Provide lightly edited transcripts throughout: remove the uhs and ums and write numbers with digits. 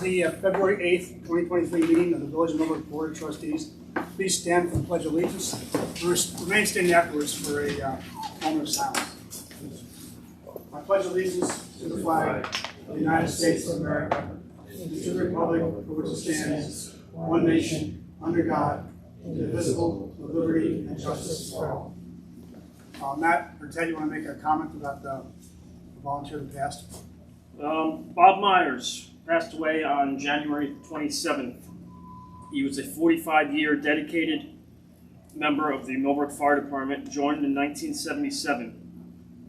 the February 8th, 2023 meeting of the Village of Millbrook Board of Trustees. Please stand for the Pledge of Allegiance. Remain standing afterwards for a moment of silence. I pledge allegiance to the flag of the United States of America, and to the republic for which it stands, one nation, under God, indivisible, with liberty and justice for all. Matt or Ted, you want to make a comment about the volunteer that passed? Bob Myers passed away on January 27th. He was a 45-year dedicated member of the Millbrook Fire Department, joined in 1977,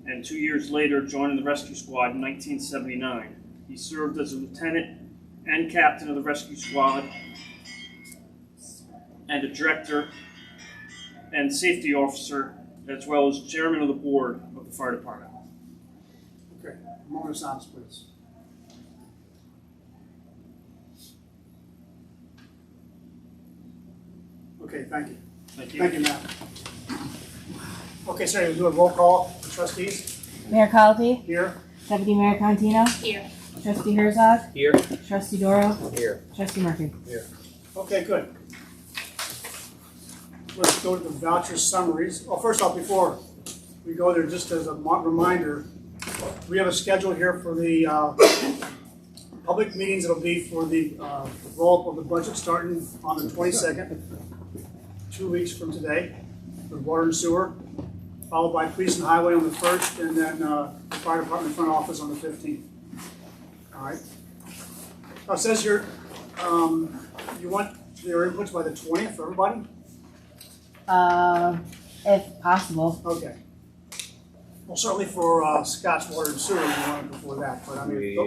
and 2 years later joined the rescue squad in 1979. He served as a lieutenant and captain of the rescue squad and a director and safety officer, as well as chairman of the board of the fire department. Okay, a moment of silence, please. Okay, thank you. Thank you. Thank you, Matt. Okay, sorry, we'll do a roll call for trustees. Mayor Colby, Here. Deputy Mayor Contino, Here. Trustee Herzog, Here. Trustee Doro, Here. Trustee Murphy. Okay, good. Let's go to the voucher summaries. Well, first off, before we go there, just as a reminder, we have a schedule here for the public meetings. It'll be for the roll of the budget starting on the 22nd, 2 weeks from today, for water and sewer, followed by police and highway on the 1st, and then the fire department front office on the 15th. All right. Now it says here, you want your inputs by the 20th for everybody? If possible. Okay. Well, certainly for Scott's water and sewer, we want it before that, but I mean.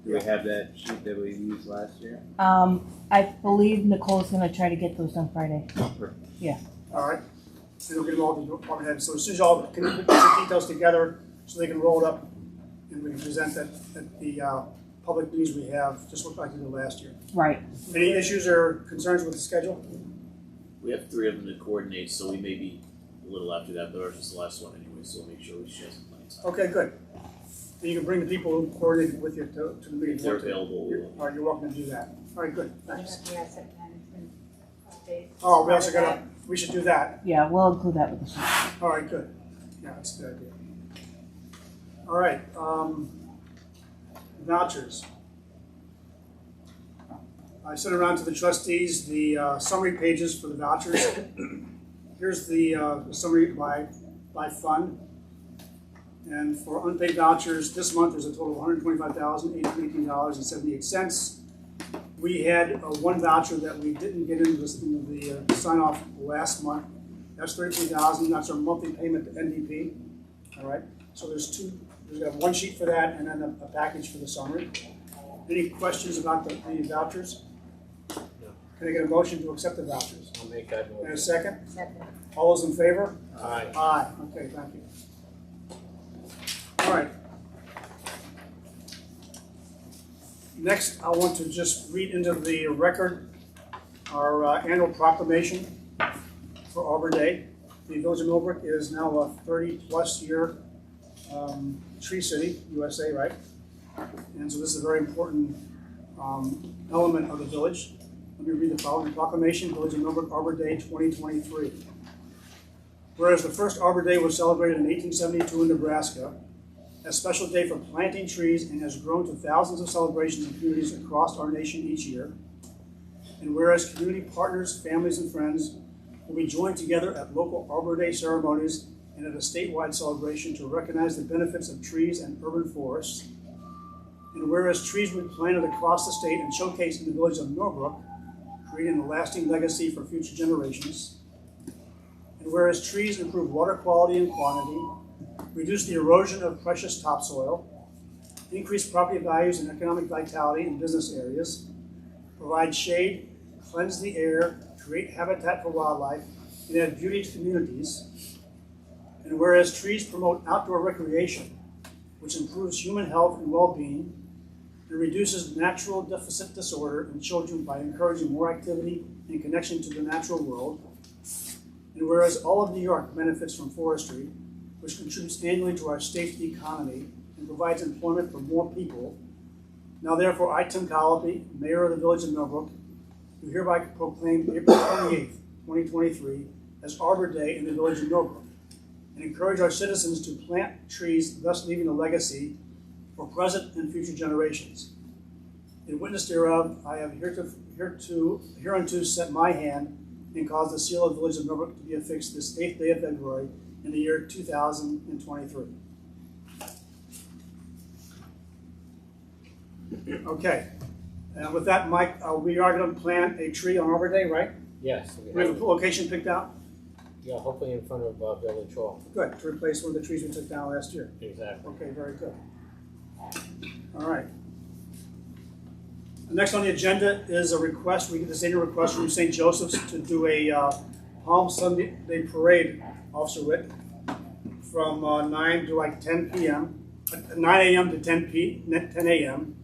Do we have that sheet that we used last year? I believe Nicole's gonna try to get those done Friday. Yeah. All right. And we'll get them all to the department head. So as soon as y'all can put the details together so they can roll it up and we can present that at the public meetings we have, just like we did last year. Right. Any issues or concerns with the schedule? We have 3 of them to coordinate, so we may be a little after that, but ours is the last one anyway, so we'll make sure we share some plans. Okay, good. And you can bring the people who coordinated with you to the meeting. If they're available, we will. All right, you're welcome to do that. All right, good, thanks. Yes, management updates. Oh, we also got we should do that. Yeah, we'll include that with the sheet. All right, good. Yeah, that's a good idea. All right, vouchers. I sent around to the trustees the summary pages for the vouchers. Here's the summary by fund. And for unpaid vouchers, this month there's a total of $125,818.78. We had one voucher that we didn't get into the sign off last month. That's $33,000. That's our monthly payment to NDP. All right. So there's one sheet for that, and then a package for the summary. Any questions about the vouchers? No. Can I get a motion to accept the vouchers? I'll make that motion. And a second? Second. All those in favor? Aye. Aye. Okay, thank you. All right. Next, I want to just read into the record our annual proclamation for Arbor Day. The Village of Millbrook is now a 30-plus year tree city, USA, right? And so this is a very important element of the village. Let me read the following proclamation: Village of Millbrook Arbor Day 2023. Whereas the first Arbor Day was celebrated in 1872 in Nebraska, a special day for planting trees, and has grown to thousands of celebrations in communities across our nation each year. And whereas community partners, families, and friends will be joined together at local Arbor Day ceremonies and at a statewide celebration to recognize the benefits of trees and urban forests. And whereas trees will be planted across the state and showcased in the village of Millbrook, creating a lasting legacy for future generations. And whereas trees improve water quality and quantity, reduce the erosion of precious topsoil, increase property values and economic vitality in business areas, provide shade, cleanse the air, create habitat for wildlife, and add beauty to communities. And whereas trees promote outdoor recreation, which improves human health and well-being, and reduces natural deficit disorder in children by encouraging more activity and connection to the natural world. And whereas all of New York benefits from forestry, which contributes annually to our state's economy and provides employment for more people. Now therefore, I, Tim Colopy, Mayor of the Village of Millbrook, do hereby proclaim April 28th, 2023 as Arbor Day in the Village of Millbrook, and encourage our citizens to plant trees, thus leaving a legacy for present and future generations. In witness thereof, I have hereunto set my hand and caused the seal of the Village of Millbrook to be affixed this 8th day of February in the year 2023. Okay, and with that, Mike, we are going to plant a tree on Arbor Day, right? Yes, We have a location picked out? yeah, hopefully in front of Village Hall. Good, to replace one of the trees we took down last year. Exactly. Okay, very good. All right. Next on the agenda is a request, we get this annual request from St. Joseph's to do a Palm Sunday Parade, Officer Witt, from 9 to like 10 p.m., 9 a.m. to 10 a.m.,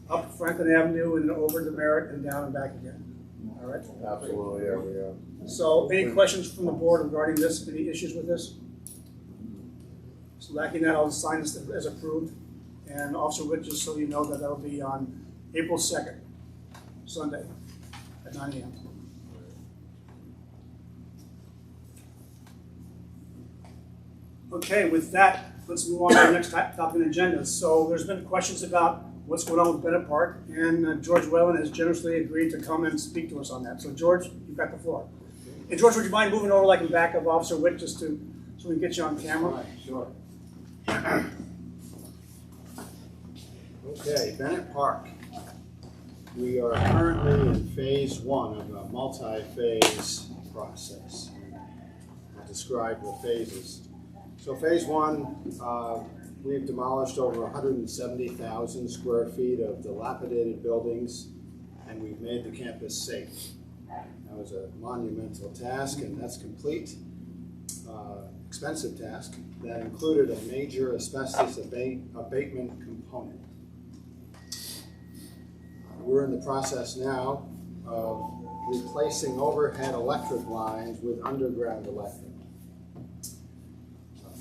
up Franklin Avenue and over to Merritt and down and back again. All right? Absolutely, yeah, we are. So any questions from the board regarding this? Any issues with this? So lacking that, I'll sign this as approved. And Officer Witt, just so you know, that that'll be on April 2nd, Sunday, at 9 a.m. Okay, with that, let's move on to the next topic on the agenda. So there's been questions about what's going on with Bennett Park, and George Whalen has generously agreed to come and speak to us on that. So George, you've got the floor. And George, would you mind moving over like in back of Officer Witt just so we can get you on camera? Sure. Okay, Bennett Park. We are currently in phase 1 of a multi-phase process. I'll describe the phases. So phase 1, we've demolished over 170,000 square feet of dilapidated buildings, and we've made the campus safe. That was a monumental task, and that's complete. Expensive task that included a major asbestos abatement component. We're in the process now of replacing overhead electric lines with underground electric.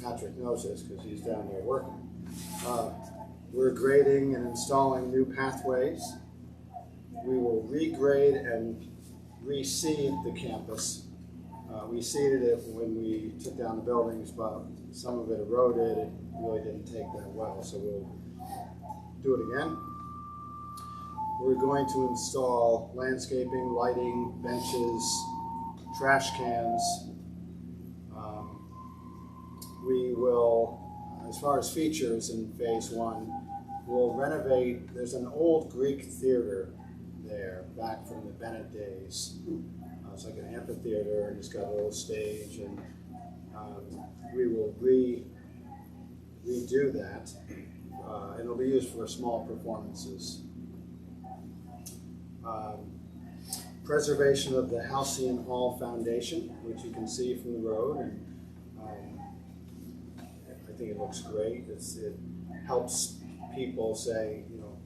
Patrick knows this because he's down there working. We're grading and installing new pathways. We will regrade and reseed the campus. We seeded it when we took down the buildings, but some of it eroded. It really didn't take that well, so we'll do it again. We're going to install landscaping, lighting, benches, trash cans. We will, as far as features in phase 1, we'll renovate. There's an old Greek theater there back from the Bennett days. It's like an amphitheater, and it's got a little stage, and we will redo that, and it'll be used for small performances. Preservation of the Halcyon Hall Foundation, which you can see from the road, and I think it looks great. It helps people say, you know,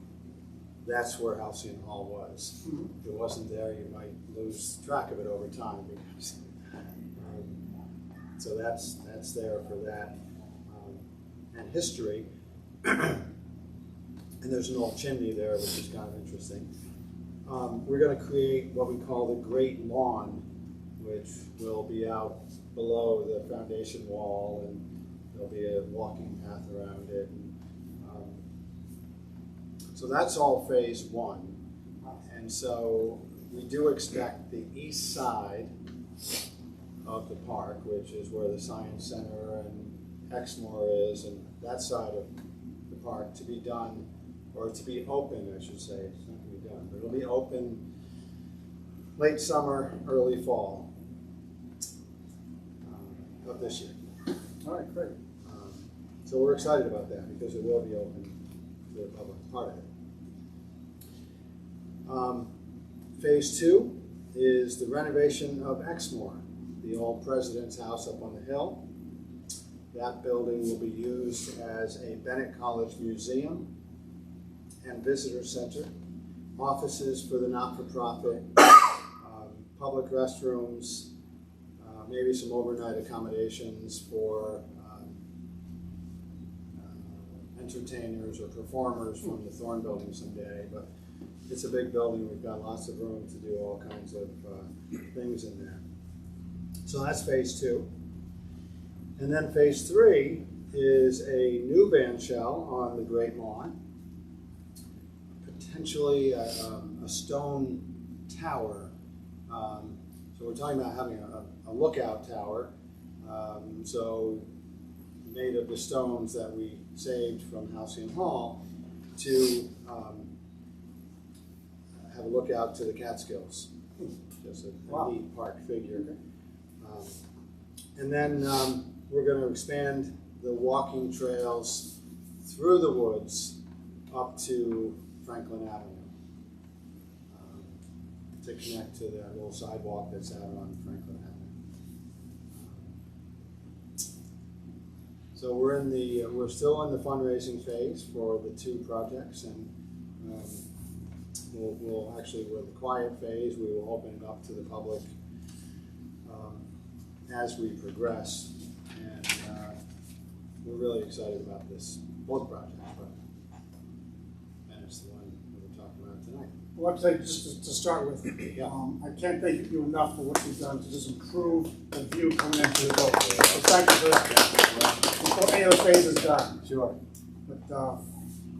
that's where Halcyon Hall was. If it wasn't there, you might lose track of it over time. Because, so that's there for that. And history. And there's an old chimney there, which is kind of interesting. We're going to create what we call the Great Lawn, which will be out below the foundation wall, and there'll be a walking path around it. So that's all phase 1. And so we do expect the east side of the park, which is where the Science Center and Exmoor is, and that side of the park to be done, or to be open, I should say. It's not going to be done, but it'll be open late summer, early fall of this year. All right, great. So we're excited about that because it will be open to the public, part of it. Phase 2 is the renovation of Exmoor, the old president's house up on the hill. That building will be used as a Bennett College museum and visitor center, offices for the not-for-profit, public restrooms, maybe some overnight accommodations for entertainers or performers from the Thorn Building someday, but it's a big building. We've got lots of room to do all kinds of things in there. So that's phase 2. And then phase 3 is a new band shell on the Great Lawn, potentially a stone tower. So we're talking about having a lookout tower, so made of the stones that we saved from Halcyon Hall to have a lookout to the Catskills. Just a neat park figure. And then we're going to expand the walking trails through the woods up to Franklin Avenue to connect to that little sidewalk that's out on Franklin Avenue. So we're still in the fundraising phase for the 2 projects, and we'll actually, with the quiet phase, we will open it up to the public as we progress. And we're really excited about both projects, and it's the one that we're talking about tonight. Well, I'd say just to start with, I can't thank you enough for what you've done to just improve the view coming into the building. So thank you for that. Before any of the phase is done. Sure. But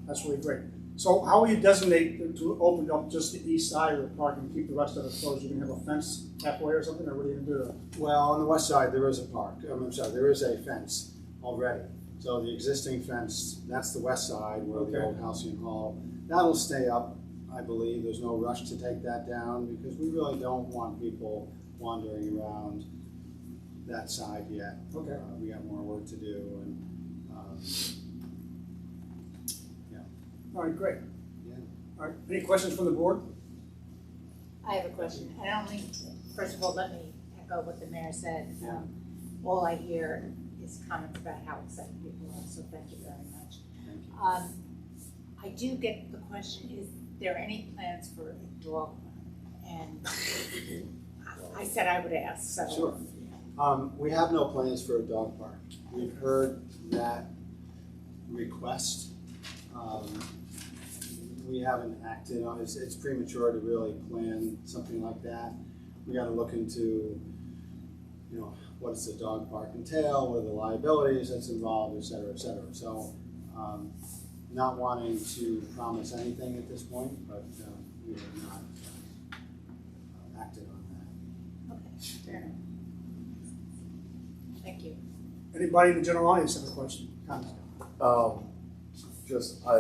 that's really great. So how will you designate to open up just the east side of the park and keep the rest of it closed? You're going to have a fence halfway or something, or what are you going to do? Well, on the west side, there is a park. I'm sorry, there is a fence already. So the existing fence, that's the west side where the old Halcyon Hall, that'll stay up, I believe. There's no rush to take that down because we really don't want people wandering around that side yet. Okay. We got more work to do, and All right, great. Yeah. All right, any questions from the board? I have a question. And only, first of all, let me echo what the mayor said. All I hear is comments about how excited people are, so thank you very much. Thank you. I do get the question, is there any plans for a dog park? And I said I would ask, so. Sure. We have no plans for a dog park. We've heard that request. We haven't acted on it. It's premature to really plan something like that. We got to look into, what does the dog park entail, what are the liabilities that's involved, et cetera, et cetera. So, not wanting to promise anything at this point, but we have not acted on that. Okay, fair enough. Thank you. Anybody in the general audience have a question? Comment? I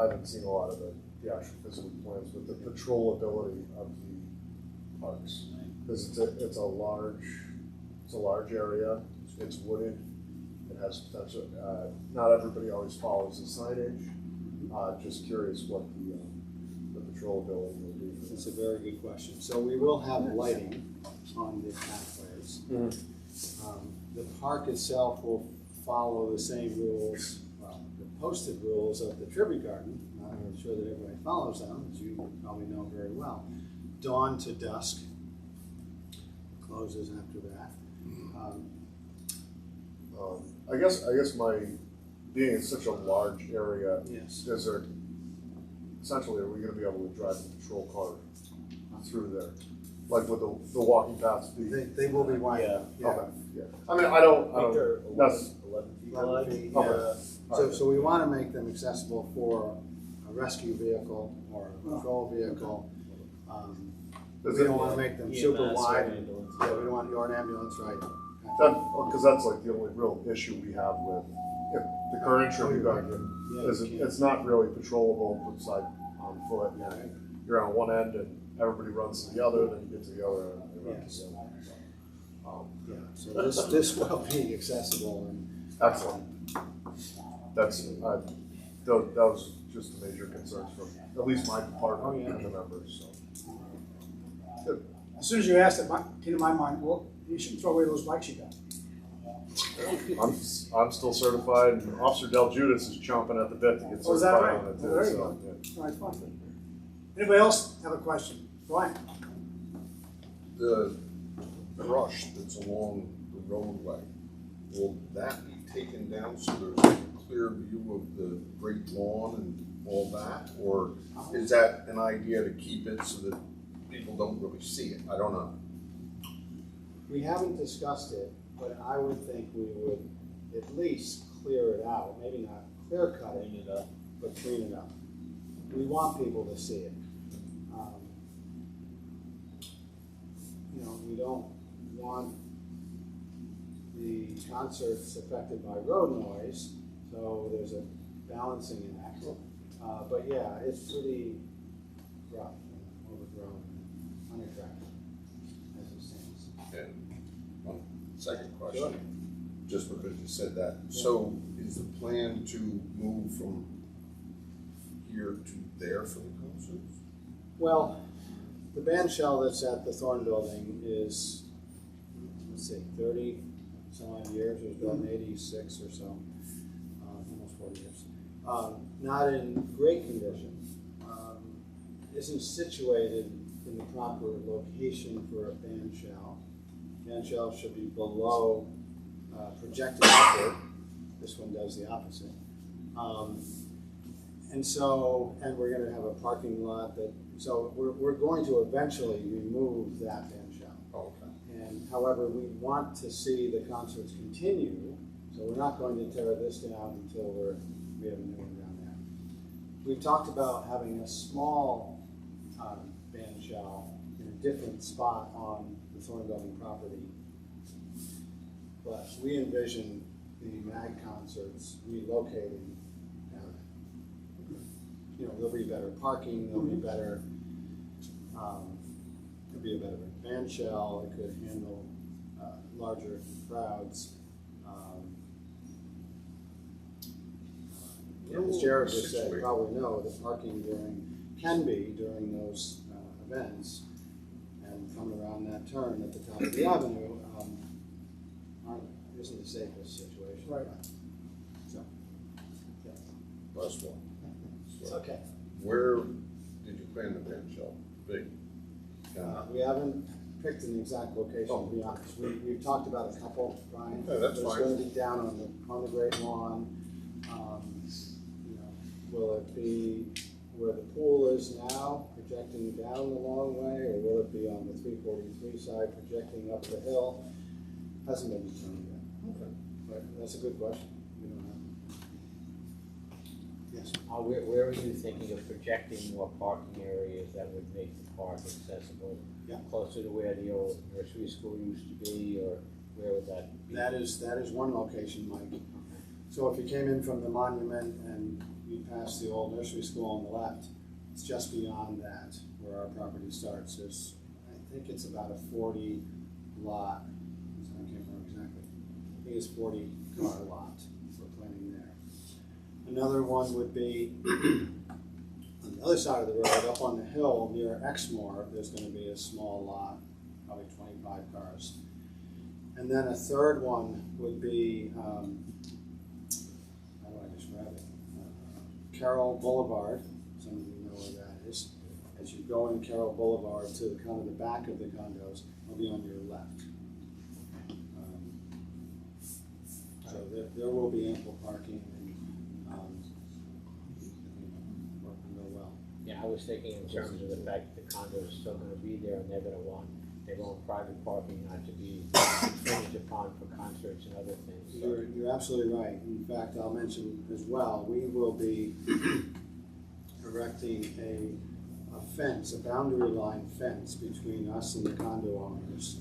haven't seen a lot of the actual physical plans, but the patrollability of the parks. Because it's a large area, it's wooded, it has potential, not everybody always follows the signage. Just curious what the patrollability will be. That's a very good question. So we will have lighting on the pathways. The park itself will follow the same rules, the posted rules of the Tribute Garden. I'm sure that everybody follows them, as you probably know very well. Dawn to dusk, closes after that. I guess my being in such a large area, Yes. is there essentially, are we going to be able to drive the patrol car through there, like with the walking paths? They will be wide. Yeah. Okay. Yeah. I mean, I don't. That's 11 feet 11 wide. feet, Okay. So we want to make them accessible for a rescue vehicle or a patrol vehicle. We don't want to make them super EMS or wide. ambulance. Yeah, we don't want your ambulance, right? Because that's like the only real issue we have with the current Tribute Garden. Yeah, Is you can't. it's not really patrollable with side on foot. Yeah. You're on one end and everybody runs to the other, then you get to the other end and they run Yes. to the other. Yeah, so this will be accessible and. Excellent. That's that was just the major concerns from at least my department and the members. So. Good. As soon as you asked it, came to my mind, well, you shouldn't throw away those bikes you got. I'm still certified, and Officer Del Judas is chomping at the bit to get Oh, is that certified right? on it Oh, too. there you So, go. yeah. All right, fine. Anybody else have a question? Brian? The brush that's along the roadway, will that be taken down so there's clear view of the great lawn and all that? Or is that an idea to keep it so that people don't really see it? I don't know. We haven't discussed it, but I would think we would at least clear it out, maybe not clear cut it, but clean it up. We want people to see it. You know, we don't want the concerts affected by road noise, so there's a balancing act. But yeah, it's pretty rough and overgrown and unattractive as it stands. And one second question, just because you said that. So is the plan to move from here to there for the concerts? Well, the band shell that's at the Thorn Building is, let's see, 30 some odd years. It was built in 86 or so, almost 40 years. Not in great condition. Isn't situated in the proper location for a band shell. Band shell should be below, projected upward. This one does the opposite. And we're going to have a parking lot so we're going to eventually remove that band shell. Okay. And however, we want to see the concerts continue, so we're not going to tear this down until we have a new one down there. We've talked about having a small band shell in a different spot on the Thorn Building property, but we envision the MAG concerts relocating down there. You know, there'll be better parking, there'll be better, there'll be a better band shell, it could handle larger crowds. As Jared just said, you probably know, the parking can be during those events, and coming around that turn at the top of the avenue isn't the safest situation. Right. So, yeah. Last one. It's okay. Where did you plan the band shell? Big? We haven't picked an exact location, to be honest. We've talked about a couple, Brian. Yeah, that's It's fine. going to be down on the Great Lawn. You know, will it be where the pool is now, projecting down the long way, or will it be on the 343 side, projecting up the hill? Hasn't been determined yet. Okay. But that's a good question. We don't know. Yes. Where are you thinking of projecting more parking areas that would make the park accessible? Yeah. Closer to where the old nursery school used to be, or where would that be? That is one location, Mike. So if you came in from the monument and you passed the old nursery school on the left, it's just beyond that where our property starts. There's, I think it's about a 40 lot. I can't remember exactly. I think it's 40 car lot we're planning there. Another one would be on the other side of the road, up on the hill near Exmoor. There's going to be a small lot, probably 25 cars. And then a third one would be, how do I describe it? Carroll Boulevard. Some of you know where that is. As you go in Carroll Boulevard to kind of the back of the condos, it'll be on your left. So there will be ample parking and working real well. Yeah, I was thinking in terms of the fact that the condos are still gonna be there and they're gonna want their own private parking, not to be infringed upon for concerts and other things. So, You're absolutely right. In fact, I'll mention as well, we will be erecting a fence, a boundary line fence between us and the condo owners.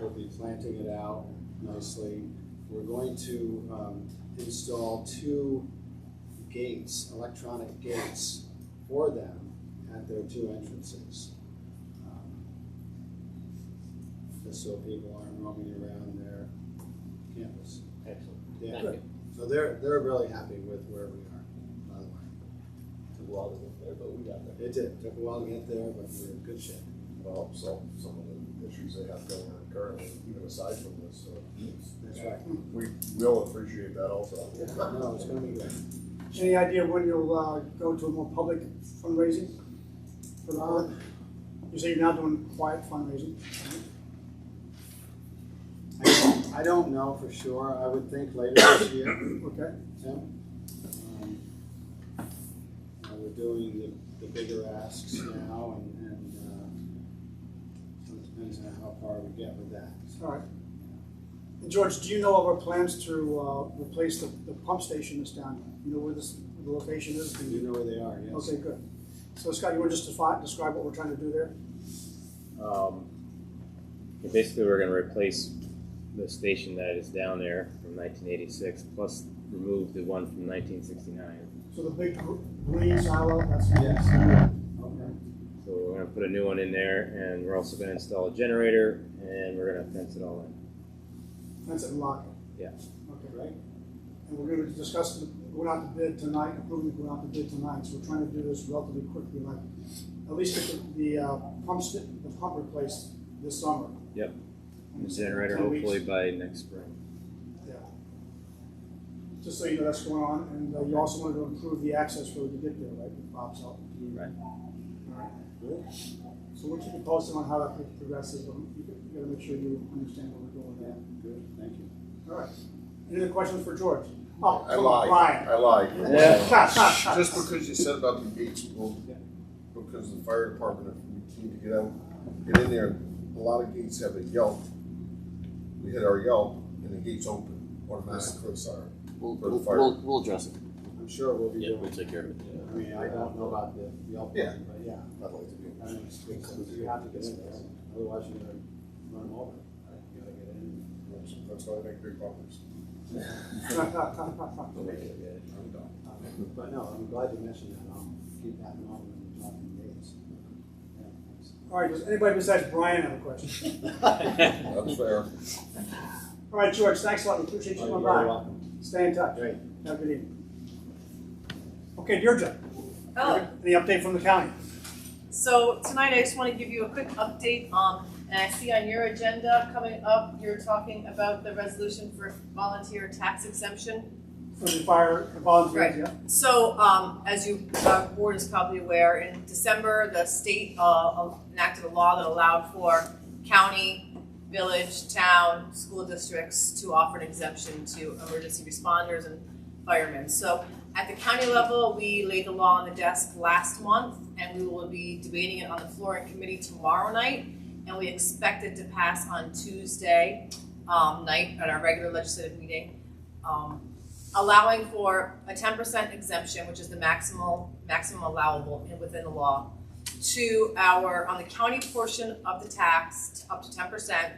We'll be planting it out nicely. We're going to install 2 gates, electronic gates, for them at their 2 entrances. Just so people aren't roaming around their campus. excellent. Yeah. Thank you. So they're really happy with where we are, by the way. Took a while to get there, but we got there. It did. Took a while to get there, but we're in good shape. Well, solve some of the issues they have going on currently, even aside from this, so. That's right. We will appreciate that also. No, it's gonna be great. Any idea when you'll go to a more public fundraising? For the board? You say you're now doing quiet fundraising. I I don't know for sure. I would think later this year, Okay. Tim. We're doing the bigger asks now, and so it depends on how far we get with that. All right. And George, do you know of our plans to replace the pump station that's down there? You know where the location is? Do you know where they are? Yes. Okay, good. So Scott, you want to just describe what we're trying to do there? Basically, we're going to replace the station that is down there from 1986, plus remove the one from 1969. So the big green silo, that's. Yes. Okay. So we're going to put a new one in there, and we're also going to install a generator, and we're going to fence it all in. That's it, lock it. Yeah. Okay, right. And we're going to discuss going out to bid tonight, approving going out to bid tonight. So we're trying to do this relatively quickly, like at least get the pump replaced this summer. Yep. And the generator 10 weeks. hopefully by next spring. Yeah. Just so you know that's going on, and you also wanted to improve the access road to get there, right? With Bob's help. Right. All right. Good. So we'll keep you posted on how that progresses, but you got to make sure you understand what we're doing Yeah, there. good, thank you. All right. Any other questions for George? Oh, I come on, lied, Brian. I lied. Yeah. Just because you said about the gates, well, because the fire department, if we need to get in there, a lot of gates have a Yelp. We hit our Yelp and the gates open automatically. Sorry. We'll address it. I'm sure we'll be Yeah, doing we'll take care of it. I mean, I don't know about the Yelp, Yeah. but yeah. I'd like to do I mean, you have to get in there, otherwise you're gonna run them over. Right? You gotta get in. That's why I make big bumpers. But no, I'm glad you mentioned that. I'll keep that in mind when we're talking dates. Yeah, thanks. All right, does anybody besides Brian have a question? That's fair. All right, George, thanks a lot. We appreciate you You're coming very by. welcome. Stay in touch. Great. Have a good evening. Okay, Deirdre. Oh, Any update from the county? so tonight I just want to give you a quick update, and I see on your agenda coming up, you're talking about the resolution for volunteer tax exemption. For the fire volunteers, Right. yeah? So, as you, board is probably aware, in December, the state, enacted a law that allowed for county, village, town, school districts to offer an exemption to emergency responders and firemen. So, at the county level, we laid the law on the desk last month, and we will be debating it on the floor in committee tomorrow night, and we expect it to pass on Tuesday night at our regular legislative meeting, allowing for a 10% exemption, which is the maximum allowable within the law, to on the county portion of the tax, up to 10%,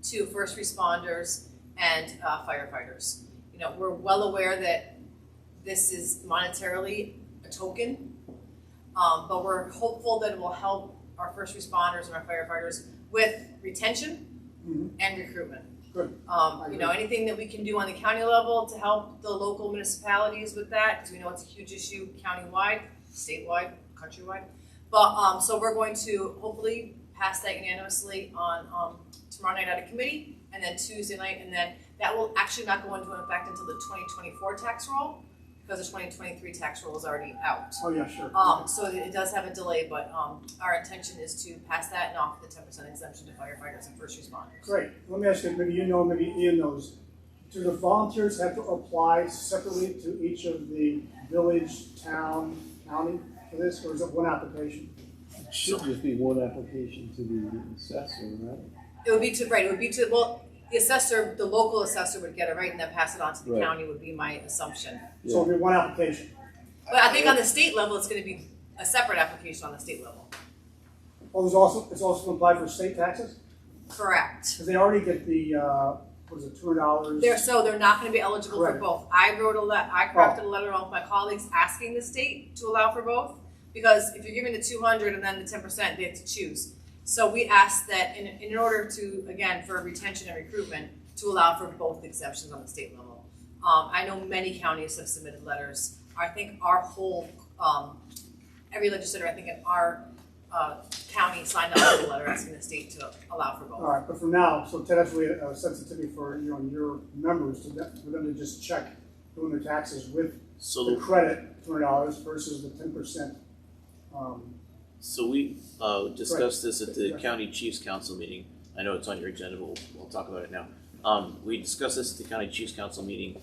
to first responders and firefighters. You know, we're well aware that this is monetarily a token, but we're hopeful that it will help our first responders and our firefighters with retention and recruitment. Good. You know, anything that we can do on the county level to help the local municipalities with that, because we know it's a huge issue countywide, statewide, countrywide. But so we're going to hopefully pass that unanimously on tomorrow night at a committee, and then Tuesday night, and then that will actually not go into effect until the 2024 tax roll, because the 2023 tax roll is already out. Oh, yeah, sure. So it does have a delay, but our intention is to pass that and offer the 10% exemption to firefighters and first responders. Great. Let me ask you, maybe you know, maybe Ian knows. Do the volunteers have to apply separately to each of the village, town, county for this, or is it one application? It should just be one application to the assessor, right? It would be to, well, the assessor, the local assessor would get it right and then pass it on to the county would be my assumption. So it'll be one application. But I think on the state level, it's gonna be a separate application on the state level. Oh, it's also applied for state taxes? Correct. Because they already get the, what is it, $200? They're not gonna be eligible for Correct. both. I crafted a letter along with my colleagues asking the state to allow for both, because if you're giving the 200 and then the 10%, they have to choose. So we asked that in order to, again, for retention and recruitment, to allow for both exemptions on the state level. I know many counties have submitted letters. I think our whole, every legislator, I think in our county signed up with a letter asking the state to allow for both. All right, but for now, so that's really a sensitivity for, you know, your members for them to just check doing their taxes with the credit, $200 versus the 10%. So we discussed this at the county chiefs council meeting. I know it's on your agenda, but we'll talk about it now. We discussed this at the County Chiefs Council meeting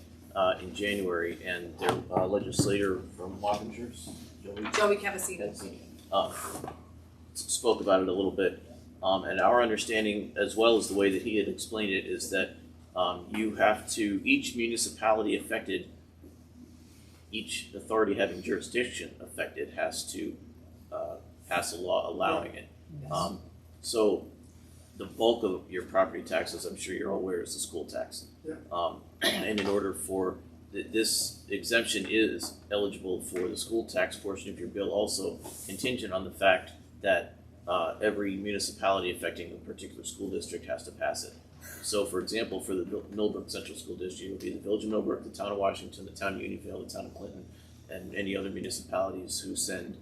in January, and their legislator from Wappingers, Joey Cavacino. Spoke about it a little bit. And our understanding, as well as the way that he had explained it, is that you have to, each municipality affected, each authority having jurisdiction affected has to pass a law allowing it. So the bulk of your property taxes, I'm sure you're all aware, is the school tax. Yeah. And in order for this exemption is eligible for the school tax portion of your bill, also contingent on the fact that every municipality affecting a particular school district has to pass it. So, for example, for the Millbrook Central School District, it would be the Village of Millbrook, the Town of Washington, the Town of Unionville, the Town of Clinton, and any other municipalities who send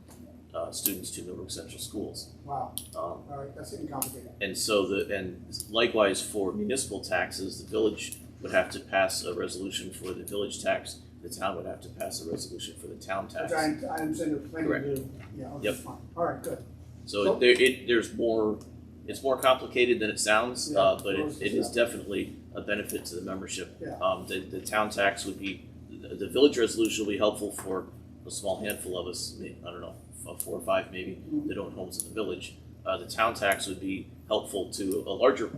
students to Millbrook Central Schools. Wow. All right, that's getting complicated. And so and likewise for municipal taxes, the village would have to pass a resolution for the village tax. The town would have to pass a resolution for the town tax. Which I understand you're planning Correct. to do. Yeah, okay, Yep. fine. All right, good. So there's more. It's more complicated than it sounds, Yeah, but of course it it's is definitely a benefit to the membership. Yeah. The town tax would be, the village resolution will be helpful for a small handful of us. I don't know, 4 or 5 maybe, that own homes in the village. The town tax would be helpful to a larger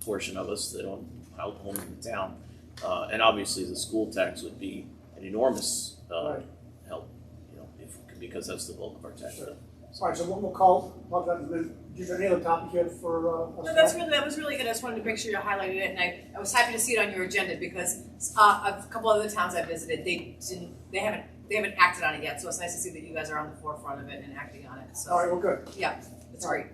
portion of us that own homes in the town. And obviously the school tax would be an enormous Right. help, because that's the bulk of our tax. Sure. All right, so what we'll talk about in a minute. Is there any other topic here for us? No, that was really good. I just wanted to make sure you highlighted it, and I was happy to see it on your agenda because a couple other towns I visited, they haven't acted on it yet. So it's nice to see that you guys are on the forefront of it and acting on it. So All right, well, good. yeah, it's great.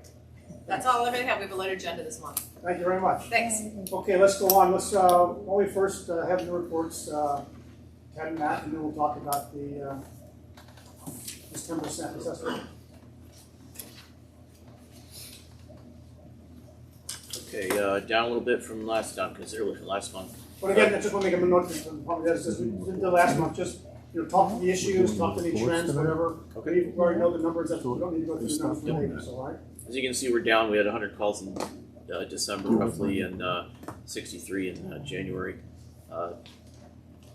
That's all I really have. We have a light agenda this month. Thank you very much. Thanks. Okay, let's go on. Let's, while we first have the reports, Ted and Matt, and then we'll talk about this 10% assessment. Okay, down a little bit from last time, considerably from last month. But again, I just want to make a note that we did the last month, just, talk to the issues, talk to any trends, whatever. Okay. We already know the numbers, we don't need to go through the numbers later, so, all right? As you can see, we're down. We had 100 calls in December roughly, and 63 in January.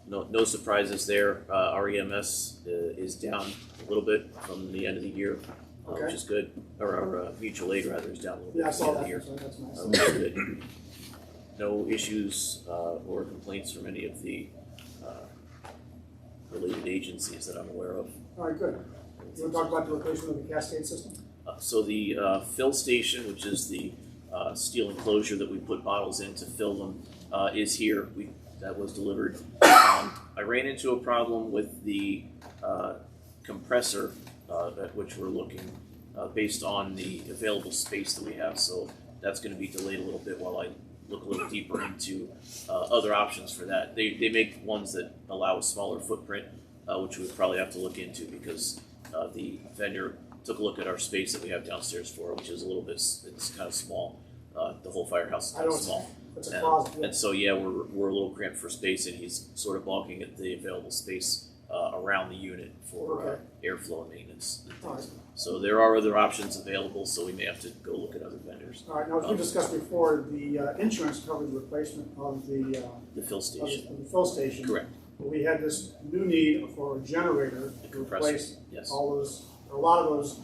No surprises there. Our EMS is down a little bit from the end of the year, which is good. Or our mutual aid rather is down a little bit Yeah, I from the saw end of that, the year. so that's nice. Which is good. No issues or complaints from any of the related agencies that I'm aware of. All right, good. You want to talk about the replacement of the cascade system? So the fill station, which is the steel enclosure that we put bottles in to fill them, is here. That was delivered. I ran into a problem with the compressor at which we're looking based on the available space that we have. So that's going to be delayed a little bit while I look a little deeper into other options for that. They make ones that allow a smaller footprint, which we would probably have to look into because the vendor took a look at our space that we have downstairs for, which is a little bit, it's kind of small. The whole firehouse is kind of small. It's a closet. And so, yeah, we're a little cramped for space, and he's sort of balking at the available space around the unit for airflow and maintenance. All right. So there are other options available, so we may have to go look at other vendors. All right, now, as we discussed before, the insurance covered the replacement of the fill station. Of the fill station. Correct. But we had this new need for a generator to replace all those, a lot of those.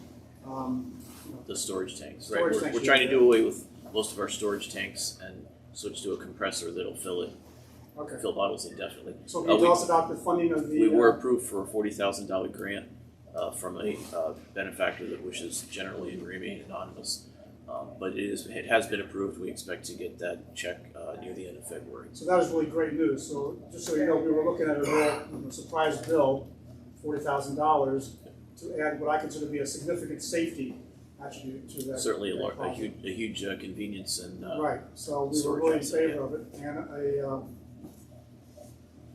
The storage tanks. Storage right. tanks, We're trying to do away with most of our storage tanks and switch to a compressor that'll fill it. Okay. Fill bottles indefinitely. So can you tell us about the funding of the? We were approved for a $40,000 grant from a benefactor that wishes generally to remain anonymous. But it has been approved. We expect to get that check near the end of February. So that is really great news. So just so you know, we were looking at a real surprise bill, $40,000, to add what I consider to be a significant safety attribute to that. Certainly a huge convenience and right. So we were really in favor of it, and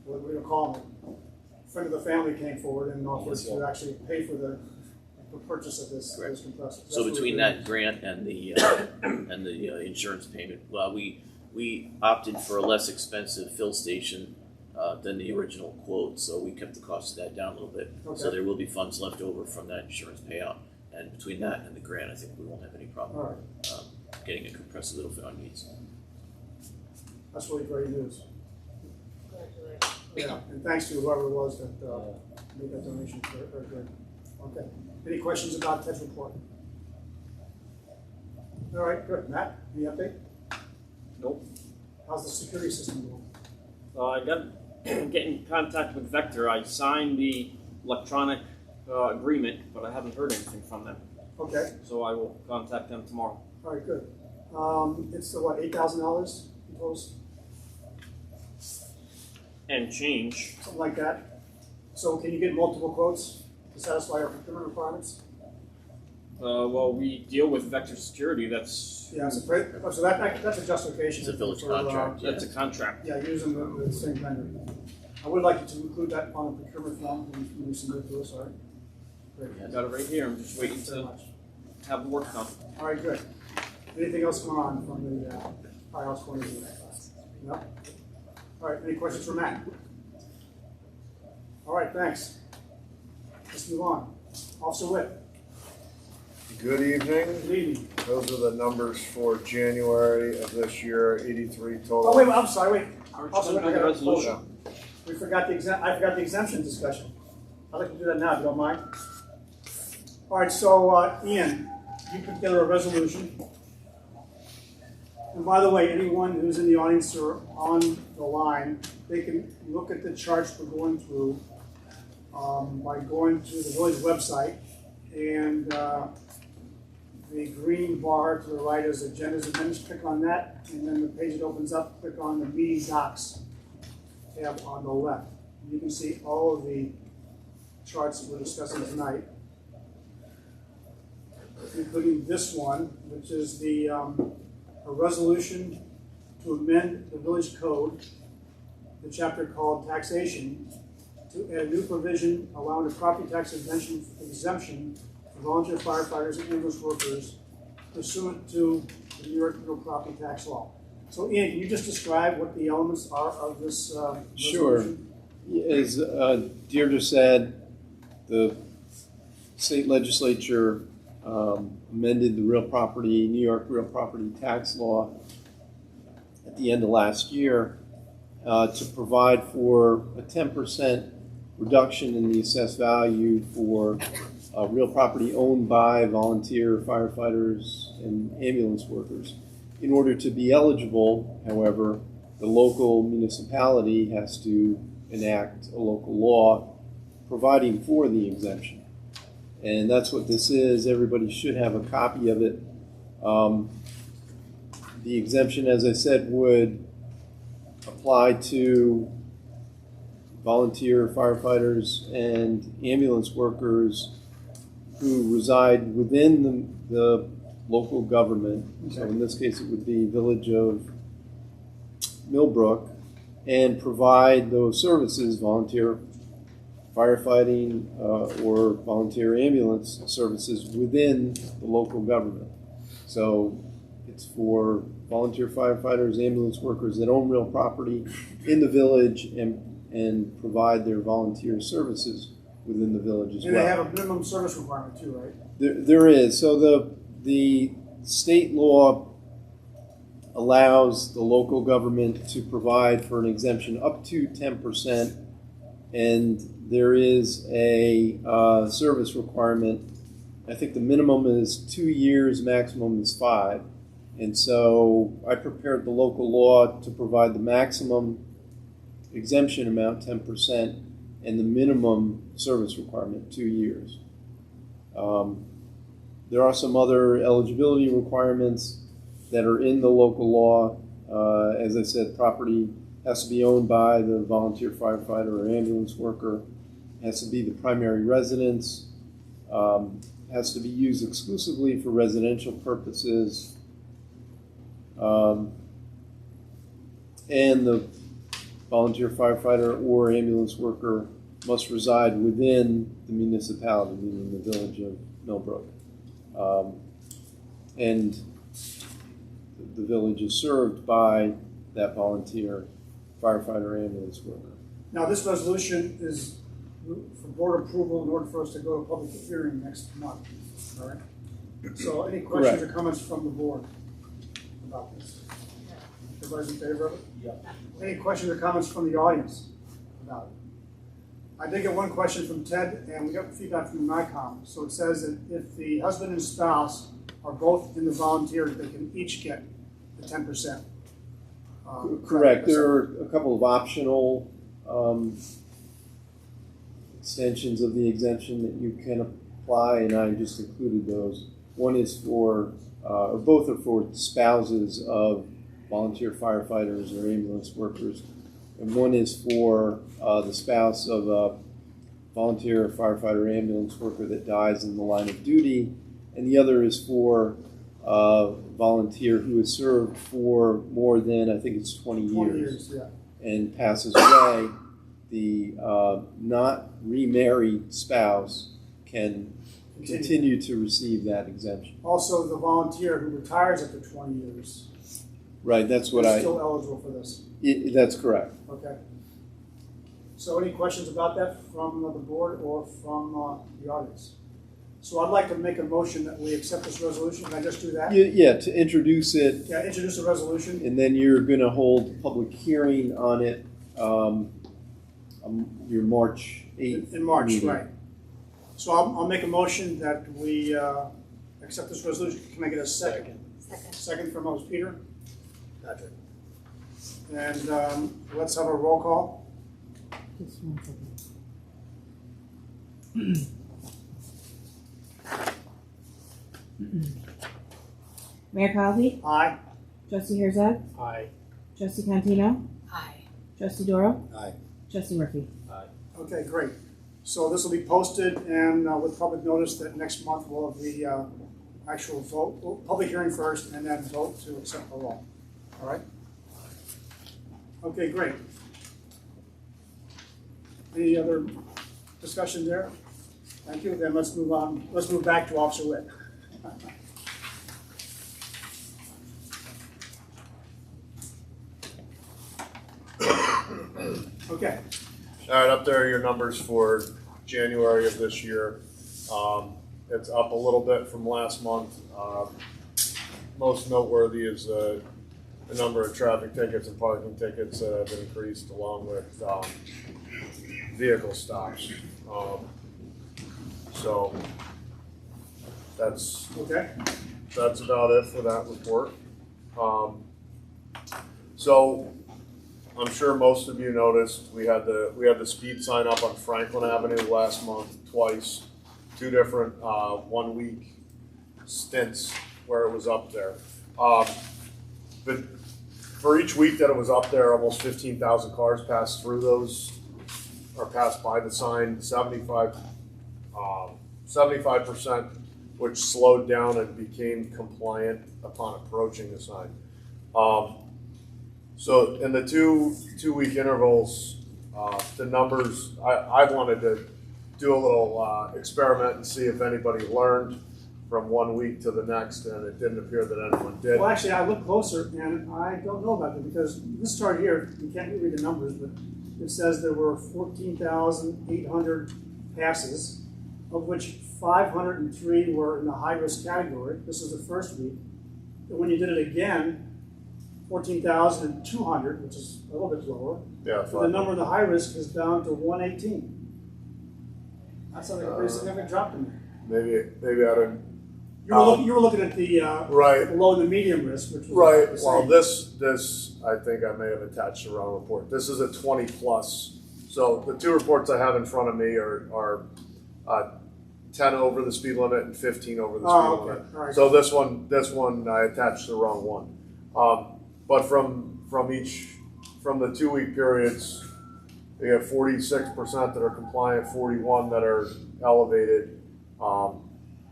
what we're going to call him, a friend of the family came forward and offered to actually pay for the purchase of this compressor. So between that grant and the insurance payment, well, we opted for a less expensive fill station than the original quote, so we kept the cost of that down a little bit. Okay. So there will be funds left over from that insurance payout, and between that and the grant, I think we won't have any problem getting a compressor that'll fit our needs. That's really great news. Congratulations. Yeah, and thanks to whoever it was that made that donation. Very good. Okay. Any questions about Ted's report? All right, good. Matt, any update? Nope. How's the security system going? I got get in contact with Vector. I signed the electronic agreement, but I haven't heard anything from them. Okay. So I will contact them tomorrow. All right, good. It's the what, $8,000 you close? And change. Something like that. So can you get multiple quotes to satisfy our procurement requirements? Well, we deal with Vector Security. That's Yeah, so that's a justification. It's a village for, contract, that's a contract. Yeah, using the same vendor. I would like you to include that on the procurement form when you submit it to us, all right? Great. I got it right here. I'm just waiting Thanks very to much. have the work done. All right, good. Anything else going on from the firehouse corner? No? All right, any questions for Matt? All right, thanks. Let's move on. Officer Witt, Good evening. good evening. Those are the numbers for January of this year, 83 total. Oh, wait, I'm sorry, wait. Aren't Officer you Witt, gonna I do the got resolution? We forgot I forgot the exemption discussion. I'd like to do that now, if you don't mind. All right, so Ian, you put together a resolution. And by the way, anyone who's in the audience or on the line, they can look at the charts we're going through by going to the village website, and the green bar to the right is agendas and minutes. Click on that, and then the page that opens up, click on the meeting docs tab on the left. You can see all of the charts that we're discussing tonight, including this one, which is a resolution to amend the village code, the chapter called taxation, to add a new provision allowing a property tax exemption for volunteer firefighters and ambulance workers pursuant to the New York real property tax law. So Ian, can you just describe what the elements are of this resolution? Sure. As Deirdre said, the state legislature amended the New York real property tax law at the end of last year to provide for a 10% reduction in the assessed value for real property owned by volunteer firefighters and ambulance workers. In order to be eligible, however, the local municipality has to enact a local law providing for the exemption. And that's what this is. Everybody should have a copy of it. The exemption, as I said, would apply to volunteer firefighters and ambulance workers who reside within the local government. So in this case, it would be Village of Millbrook, and provide those services, volunteer firefighting or volunteer ambulance services within the local government. So it's for volunteer firefighters, ambulance workers that own real property in the village and provide their volunteer services within the village as well. And they have a minimum service requirement too, right? There is. So the state law allows the local government to provide for an exemption up to 10%, and there is a service requirement. I think the minimum is 2 years, maximum is 5. And so I prepared the local law to provide the maximum exemption amount, 10%, and the minimum service requirement, 2 years. There are some other eligibility requirements that are in the local law. As I said, property has to be owned by the volunteer firefighter or ambulance worker, has to be the primary residence, has to be used exclusively for residential purposes, and the volunteer firefighter or ambulance worker must reside within the municipality, meaning the village of Millbrook. And the village is served by that volunteer firefighter ambulance worker. Now, this resolution is for board approval in order for us to go to public hearing next month, all right? So any questions or comments from the board about this? everybody's in favor of it? Yep. Any questions or comments from the audience about it? I did get one question from Ted, and we got feedback from NICOM. So it says that if the husband and spouse are both in the volunteer, they can each get the 10%. Correct. There are a couple of optional extensions of the exemption that you can apply, and I just included those. One is for, or both are for spouses of volunteer firefighters or ambulance workers, and one is for the spouse of a volunteer firefighter or ambulance worker that dies in the line of duty, and the other is for a volunteer who has served for more than, I think it's 20 years. 20 years, yeah. And passes away. The not remarried spouse can continue to receive that exemption. Also, the volunteer who retires after 20 years Right, that's what is I. still eligible for this. That's correct. Okay. So any questions about that from the board or from the audience? So I'd like to make a motion that we accept this resolution. Can I just do that? Yeah, to introduce it, Yeah, introduce a resolution. and then you're going to hold a public hearing on it your March 8th. In March, meeting. right. So I'll make a motion that we accept this resolution. Can I get a second? Second. Second from us, Peter. Patrick. And let's have a roll call. Just one second. Mayor Cosby, Aye. Trustee Herzog, Aye. Trustee Cantino, Aye. Trustee Doro, Aye. Trustee Murphy. Okay, great. So this will be posted and with public notice that next month we'll have the actual vote, public hearing first and then vote to accept the law. All right? Okay, great. Any other discussion there? Thank you. Then let's move on. Let's move back to Officer Witt. Okay. All right, up there are your numbers for January of this year. It's up a little bit from last month. Most noteworthy is the number of traffic tickets and parking tickets that have increased, along with vehicle stops. So that's Okay. about it for that report. So I'm sure most of you noticed we had the speed sign up on Franklin Avenue last month twice, two different 1 week stints where it was up there. But for each week that it was up there, almost 15,000 cars passed through those, or passed by the sign. 75%, which slowed down and became compliant upon approaching the sign. So in the two week intervals, the numbers, I wanted to do a little experiment and see if anybody learned from 1 week to the next, and it didn't appear that anyone did. Well, actually, I looked closer, and I don't know about it, because this chart here, you can't read the numbers, but it says there were 14,800 passes, of which 503 were in the high-risk category. This is the first week. And when you did it again, 14,200, which is a little bit lower. Yeah, So the number of the high risk is down to 118. That's like a pretty significant drop in there. Maybe I didn't. You were looking at the Right. low and the medium risk, which was Right. the Well, same. this I think I may have attached the wrong report. This is a 20 plus. So the two reports I have in front of me are 10 over the speed limit and 15 over the speed Oh, okay. limit. All right. So this one I attached the wrong one. But from the 2 week periods, we have 46% that are compliant, 41 that are elevated.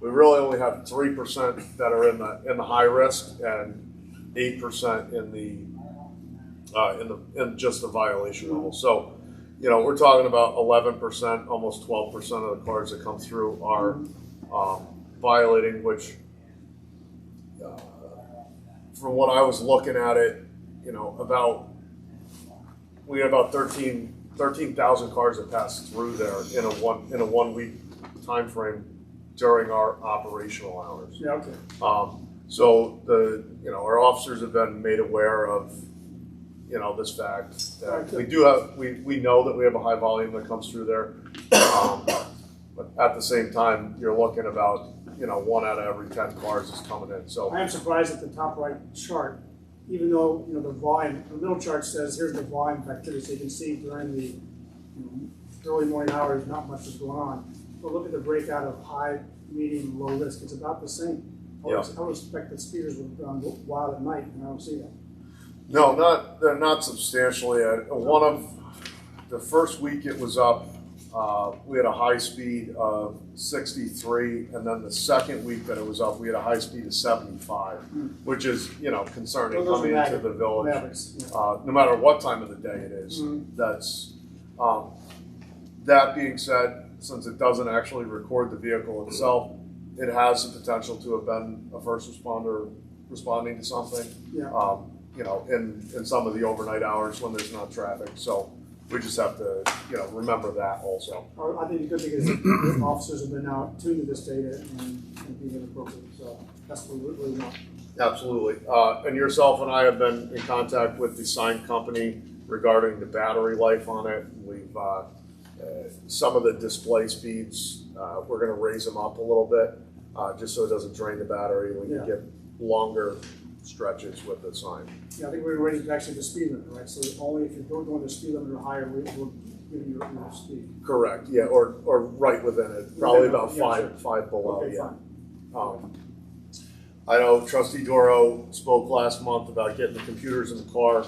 We really only have 3% that are in the high risk and 8% in just the violation level. So, we're talking about 11%, almost 12% of the cars that come through are violating, which from what I was looking at it, we had about 13,000 cars that passed through there in a 1 week time frame during our operational hours. Yeah, okay. So our officers have been made aware of this fact that we do have, we know that we have a high volume that comes through there. But at the same time, you're looking about, 1 out of every 10 cars is coming in, so. I am surprised at the top right chart, even though, the volume, the middle chart says, here's the volume of activity, so you can see during the early morning hours, not much is going on. But look at the breakout of high, medium, low risk, it's about the same. I would expect that speeders would have gone wild at night, and I don't see that. No, they're not substantially. One of the first week it was up, we had a high speed of 63, and then the second week that it was up, we had a high speed of 75, which is, concerning coming into the village. No matter what time of the day it is. That's that being said, since it doesn't actually record the vehicle itself, it has the potential to have been a first responder responding to something. In some of the overnight hours when there's not traffic. So we just have to, remember that also. I think the good thing is that officers have been now tuned to this data and being appropriate. So that's what we really want. Absolutely. And yourself and I have been in contact with the sign company regarding the battery life on it. We've some of the display speeds, we're going to raise them up a little bit just so it doesn't drain the battery. We can get longer stretches with the sign. Yeah, I think we're raising actually the speed limit, right? So only if you're going the speed limit or higher, we'll give you your speed. Correct. Yeah, or right within it, probably about sure. five below. Okay, I know Trustee Doro spoke last month about getting the computers in the car.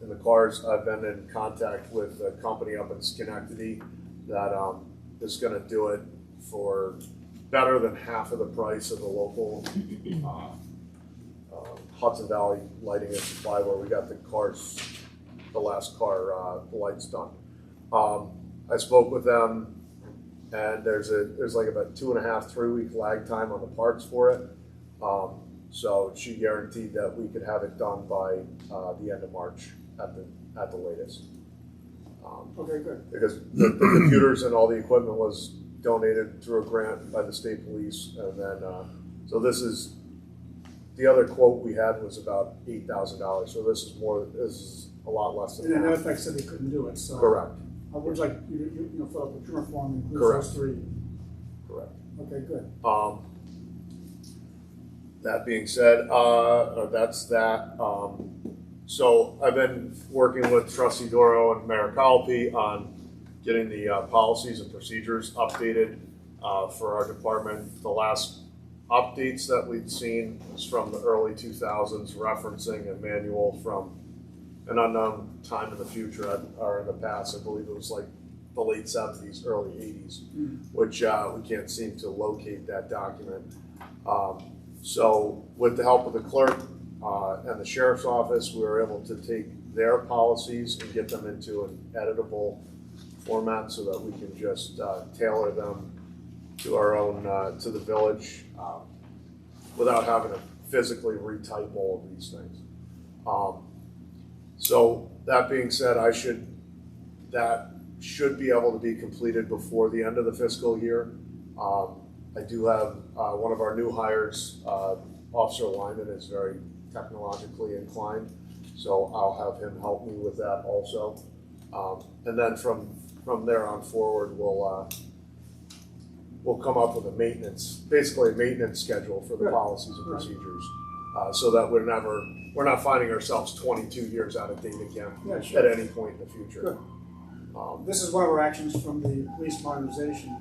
In the cars, I've been in contact with a company up in Schenectady that is going to do it for better than half of the price of the local Hudson Valley Lighting and Supply, where we got the last car lights done. I spoke with them, and there's like about 2.5, 3 week lag time on the parts for it. So she guaranteed that we could have it done by the end of March at the latest. Okay, good. Because the computers and all the equipment was donated through a grant by the state police, and then so this is the other quote we had was about $8,000. So this is a lot less than that. And then FX said they couldn't do it. So correct. Would like you fill out the procurement form and include Correct. those three. Correct. Okay, good. That being said, that's that. So I've been working with Trustee Doro and Mayor Calpe on getting the policies and procedures updated for our department. The last updates that we'd seen was from the early 2000s, referencing a manual from an unknown time in the future or in the past. I believe it was like the late 70s, early 80s, which we can't seem to locate that document. So with the help of the clerk and the sheriff's office, we were able to take their policies and get them into an editable format so that we can just tailor them to our own, to the village without having to physically retype all of these things. So that being said, that should be able to be completed before the end of the fiscal year. I do have one of our new hires, Officer Lyman, is very technologically inclined, so I'll have him help me with that also. And then from there on forward, we'll come up with basically a maintenance schedule for the policies and procedures, so that we're not finding ourselves 22 years out of date again at any point in the future. Good. This is one of our actions from the police modernization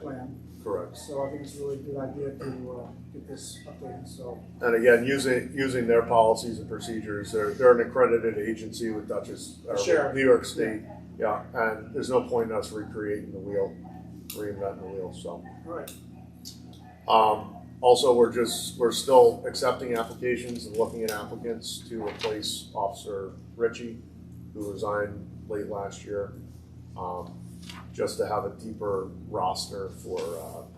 plan. Correct. So I think it's a really good idea to get this updated. So. And again, using their policies and procedures, they're an accredited agency with New York State. Yeah, and there's no point in us reinventing the wheel. So. All right. Also, we're still accepting applications and looking at applicants to replace Officer Ritchie, who resigned late last year, just to have a deeper roster for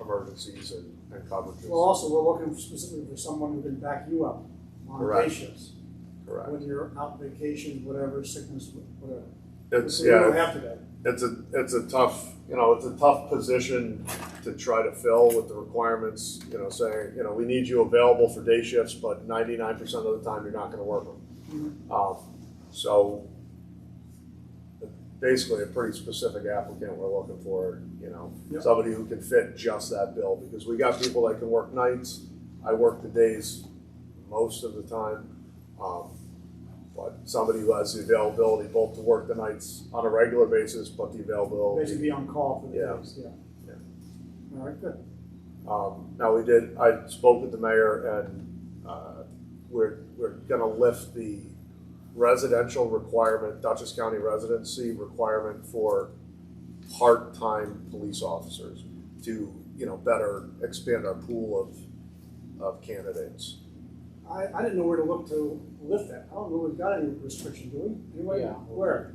emergencies and coverages. Well, also, we're looking specifically for someone who can back you up on day shifts. Correct. Whether you're out vacation, whatever, sickness, whatever. It's we don't have today. It's a tough position to try to fill with the requirements. Saying we need you available for day shifts, but 99% of the time you're not going to work them. So basically a pretty specific applicant we're looking for, Yep. somebody who can fit just that bill, because we got people that can work nights. I work the days most of the time. But somebody who has the availability both to work the nights on a regular basis, but the availability. Basically be on call for the Yeah. days, yeah. Yeah. All right, good. Now I spoke with the mayor, and we're gonna lift the residential requirement, Dutchess County residency requirement for part-time police officers to, better expand our pool of candidates. I didn't know where to look to lift that. I don't know if we've got any restriction, do we? Anyway, Yeah. where?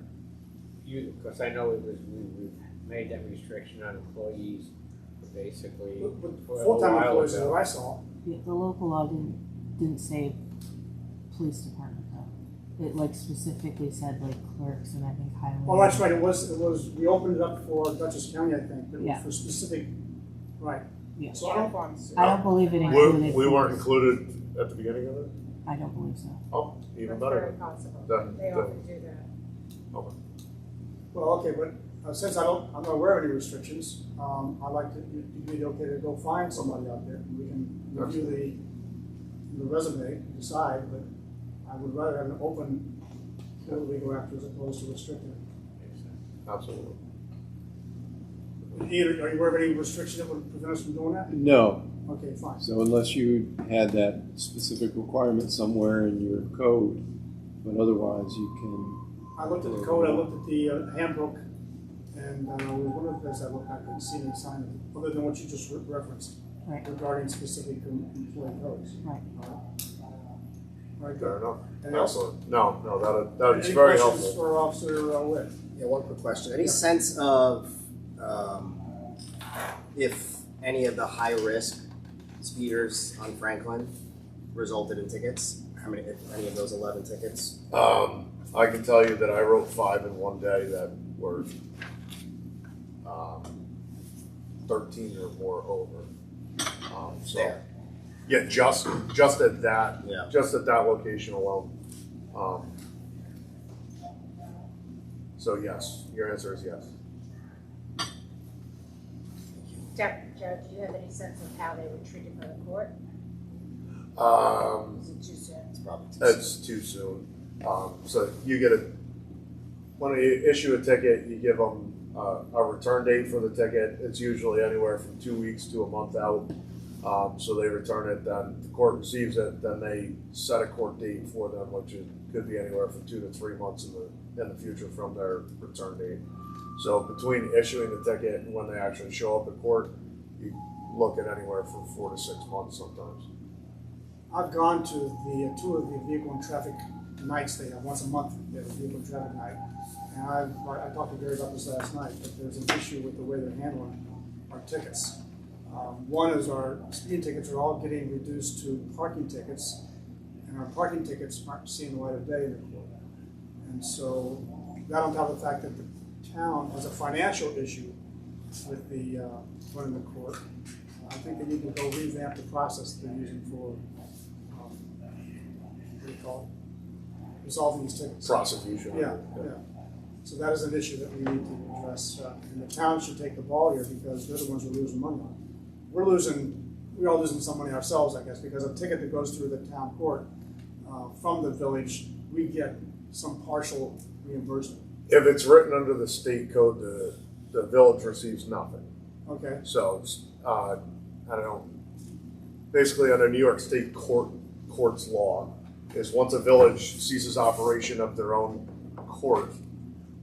Because I know we've made that restriction on employees, basically. With for a full-time while employees, ago. that I saw. Yeah, the local law didn't say police department though. It like specifically said like clerks and I think highway. Oh, that's right, it was, we opened it up for Dutchess County, I think, but it was Yeah. for specific, right. Yeah. So I don't, Uniforms. I don't believe it included. We weren't police. included at the beginning of it? I don't believe so. Oh, even That's better. very possible. Then- They then- often do that. well, okay, but since I'm not aware of any restrictions, I'd like to, it'd be okay to go find somebody out there. We can review the resume, decide, but I would rather have an open field we go after as opposed to restricted. Absolutely. Ian, are you aware of any restriction that would prevent us from doing that? No. Okay, fine. So unless you had that specific requirement somewhere in your code, but otherwise you can. I looked at the code, I looked at the handbook, and there was one of the places I looked at, I couldn't see any sign other than what you just referenced Right. regarding specific employee codes. Right. All right, Fair good. enough. Anything else? Excellent. No, that's Any very questions helpful. for Officer Witt? Yeah, one quick question. Any sense of if any of the high-risk speeders on Franklin resulted in tickets? How many, if any of those 11 tickets? I can tell you that I wrote 5 in one day that were 13 or more over. So There. yeah, just at that, Yeah. just at that location alone. So yes, your answer is yes. Judge, do you have any sense of how they were treated by the court? Is it too soon? It's probably too It's too soon. So you get when you issue a ticket, you give them a return date for the ticket. It's usually anywhere from 2 weeks to a month out. So they return it, then the court receives it, then they set a court date for them, which could be anywhere from 2 to 3 months in the future from their return date. So between issuing the ticket and when they actually show up at court, you look at anywhere from 4 to 6 months sometimes. I've gone to the two of the vehicle and traffic nights they have, once a month, they have a vehicle and traffic night. And I talked to Gary about this last night, but there's an issue with the way they're handling our tickets. One is our speeding tickets are all getting reduced to parking tickets, and our parking tickets aren't seeing the light of day in the court. And so, that on top of the fact that the town has a financial issue with the running the court, I think they need to go revamp the process they're using for what do you call it? Resolving these tickets. Prosecution. Yeah. So that is an issue that we need to address, and the town should take the ball here because they're the ones who are losing money on it. We're all losing some money ourselves, I guess, because a ticket that goes through the town court from the village, we get some partial reimbursement. If it's written under the state code, the village receives nothing. Okay. So, I don't know, basically under New York State court's law, is once a village ceases operation of their own court,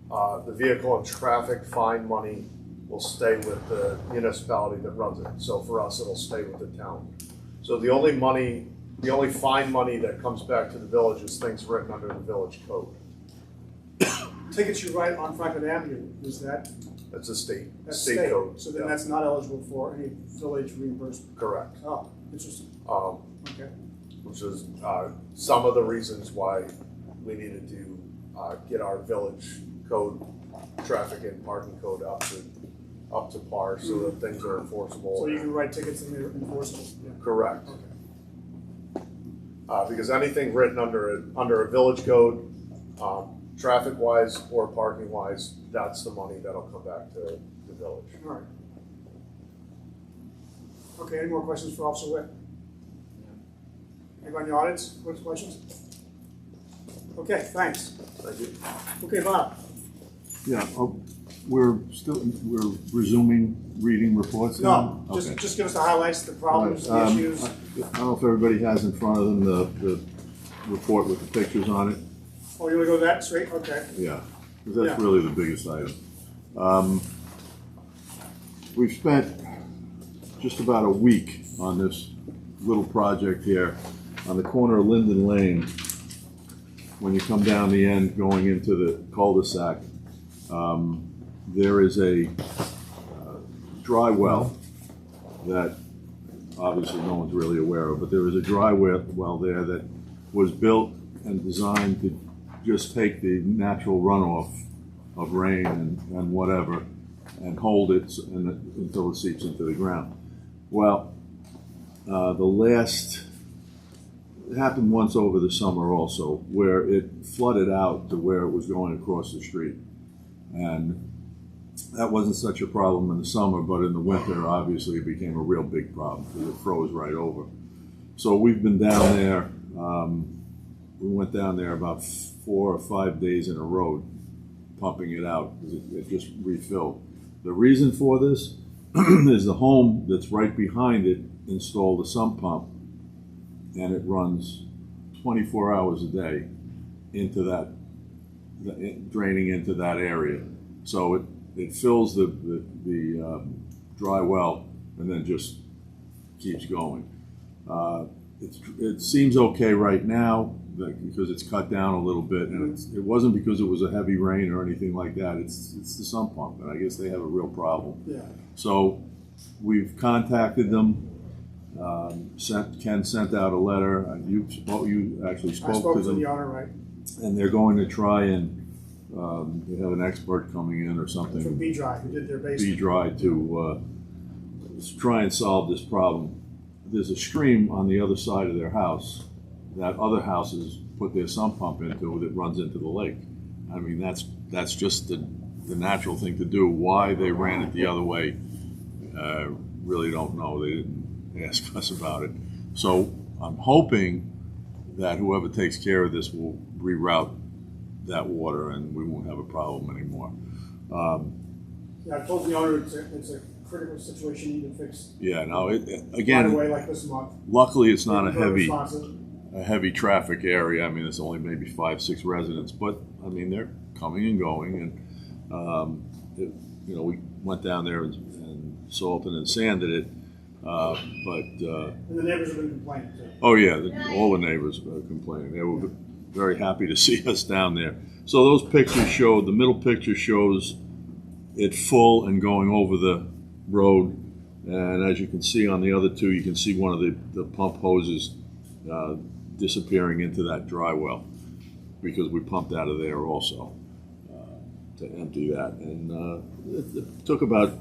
the vehicle and traffic fine money will stay with the municipality that runs it. So for us, it'll stay with the town. So the only fine money that comes back to the village is things written under the village code. Tickets you write on Franklin Avenue, is that? That's a state That's state code. So then Yeah. that's not eligible for any village reimbursement? Correct. Oh, interesting. Okay. Which is some of the reasons why we needed to get our village code, traffic and parking code up to par so that things are enforceable. So you can write tickets and they're enforceable? Yeah. Correct. Okay. Because anything written under a village code, traffic-wise or parking-wise, that's the money that'll come back to the village. All right. Okay, any more questions for Officer Witt? Anybody in the audience, questions? Okay, thanks. Thank you. Okay, Bob. Yeah, we're resuming reading reports now? No, Okay. just give us the highlights, the problems, the Right, issues. I don't know if everybody has in front of them the report with the pictures on it. Oh, you wanna go that straight? Okay. Yeah, because that's Yeah. really the biggest item. We've spent just about a week on this little project here on the corner of Linden Lane. When you come down the end going into the cul-de-sac, there is a dry well that obviously no one's really aware of, but there is a dry well there that was built and designed to just take the natural runoff of rain and whatever and hold it until it seeps into the ground. Well, it happened once over the summer also, where it flooded out to where it was going across the street. And that wasn't such a problem in the summer, but in the winter, obviously, it became a real big problem because it froze right over. So we've been down there. We went down there about 4 or 5 days in a row, pumping it out because it just refilled. The reason for this is the home that's right behind it installed a sump pump, and it runs 24 hours a day into that, draining into that area. So it fills the dry well and then just keeps going. It seems okay right now because it's cut down a little bit, and it wasn't because it was a heavy rain or anything like that. It's the sump pump, and I guess they have a real problem. Yeah. So we've contacted them. Ken sent out a letter. You actually I spoke spoke to to them, the owner, right? and they're going to try and they have an expert coming in or something. From B-Drive, who did their basement. B-Dry to try and solve this problem. There's a stream on the other side of their house that other houses put their sump pump into that runs into the lake. I mean, that's just the natural thing to do. Why they ran it the other way, really don't know. They didn't ask us about it. So I'm hoping that whoever takes care of this will reroute that water and we won't have a problem anymore. Yeah, I told the owner it's a critical situation, you need to fix. Yeah, no, Right again, away like this month. luckily it's not Very a responsive. heavy traffic area. I mean, it's only maybe 5-6 residents, but I mean, they're coming and going, and we went down there and salted and sanded it, And the neighbors have been complaining too. oh yeah, all the neighbors were complaining. They were very happy to see us down there. So those pictures showed, the middle picture shows it full and going over the road, and as you can see on the other two, you can see one of the pump hoses disappearing into that dry well because we pumped out of there also to empty that, and it took about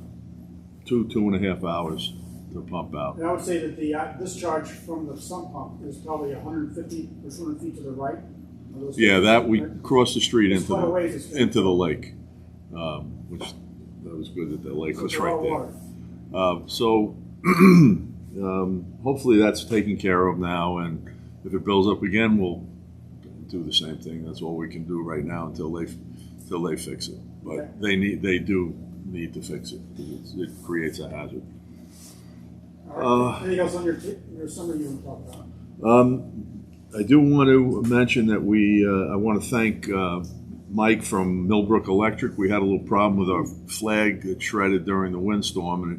2.5 hours to pump out. And I would say that the discharge from the sump pump is probably 150 or 200 feet to the right. of those Yeah, that we right? crossed the street It's quite a ways, it's into the lake, which that was good that the lake was It's a lot right of there. water. So hopefully that's taken care of now, and if it builds up again, we'll do the same thing. That's all we can do right now until they fix it. But Okay. they do need to fix it because it creates a hazard. All right. Anything else on your summary you want to talk about? I do want to mention that I want to thank Mike from Millbrook Electric. We had a little problem with our flag that shredded during the windstorm, and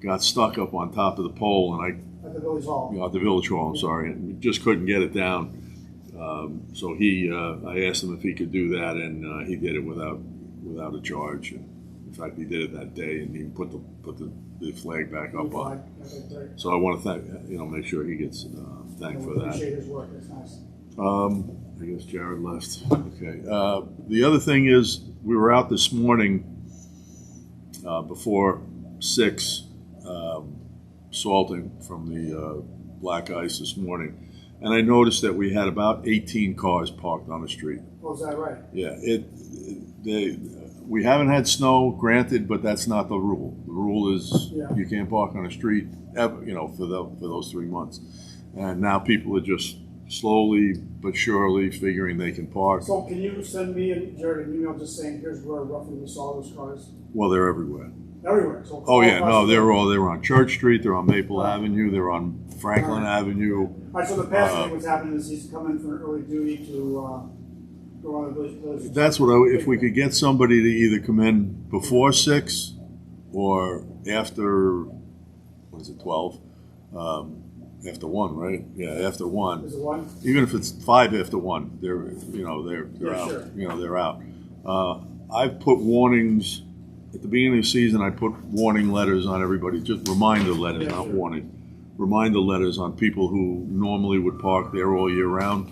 it got stuck up on top of the pole, and At the village hall. at the village hall, I'm sorry, and we just couldn't get it down. So I asked him if he could do that, and he did it without a charge. In fact, he did it that day, and he put the flag back up on. Okay, great. So I want to thank, make sure he gets thanked We for that. appreciate his work, it's nice. I guess Jared left. Okay. The other thing is, we were out this morning before 6, salting from the black ice this morning, and I noticed that we had about 18 cars parked on the street. Oh, is that right? Yeah, we haven't had snow, granted, but that's not the rule. The rule is Yeah. you can't park on the street ever, for those 3 months. And now people are just slowly but surely figuring they can park. So can you send me and Jared an email just saying, here's where roughly we saw those cars? Well, they're everywhere. Everywhere. So Oh yeah, all no, across they're on Church Street, they're on Maple Avenue, they're on Franklin Avenue. All right, so the past thing what's happening is he's coming for an early duty to go on the village. That's if we could get somebody to either come in before 6 or after, 12? After 1, right? Yeah, after 1. Is it 1? Even if it's 5 after 1, they're out. Sure. They're out. I've put warnings at the beginning of the season. I put warning letters on everybody, just reminder letters, not warning. Reminder letters on people who normally would park there all year round.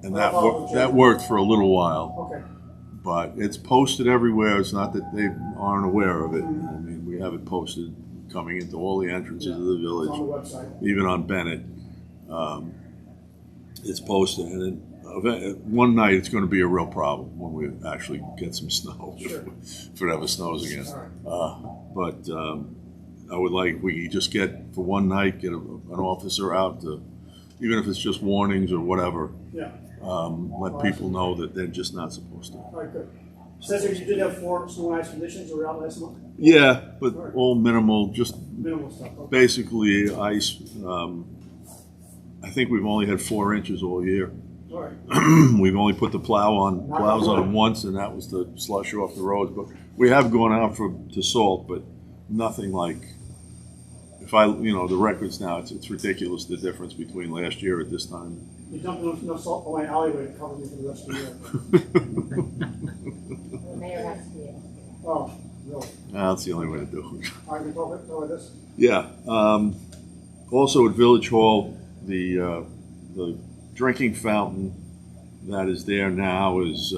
And that worked for a little while. Okay. But it's posted everywhere. It's not that they aren't aware of it. I mean, we have it posted coming into all the entrances of the village, It's on the website. even on Bennett. It's posted, and then one night it's going to be a real problem when we actually get some snow, Sure. if it ever snows again. All But I would like, we could just get, for one night, get an officer out to, even if it's just warnings or whatever, Yeah. let people know that they're just not supposed to. All right, good. Says here you did have 4 snow and ice conditions that were out last month? Yeah, but all minimal, just Minimal stuff. Okay. basically ice. I think we've only had 4 inches all year. All right. We've only put the plows on once, and that was to slush off the roads. But we have gone out to salt, but nothing like. If the records now, it's ridiculous the difference between last year at this time. You dumped enough salt on my alleyway to cover me for the rest of the year. The mayor has to be able to. Oh, really? That's the only way to do it. All right, we talk about this? Yeah. Also at Village Hall, the drinking fountain that is there now is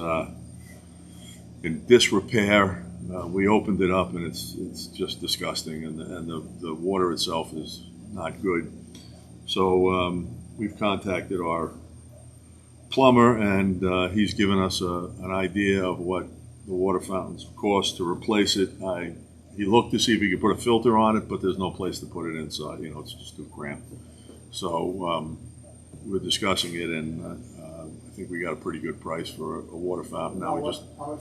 in disrepair. We opened it up and it's just disgusting, and the water itself is not good. So we've contacted our plumber, and he's given us an idea of what the water fountains cost to replace it. He looked to see if he could put a filter on it, but there's no place to put it inside. It's just too cramped. So we're discussing it, and I think we got a pretty good price for a water fountain. Now we just How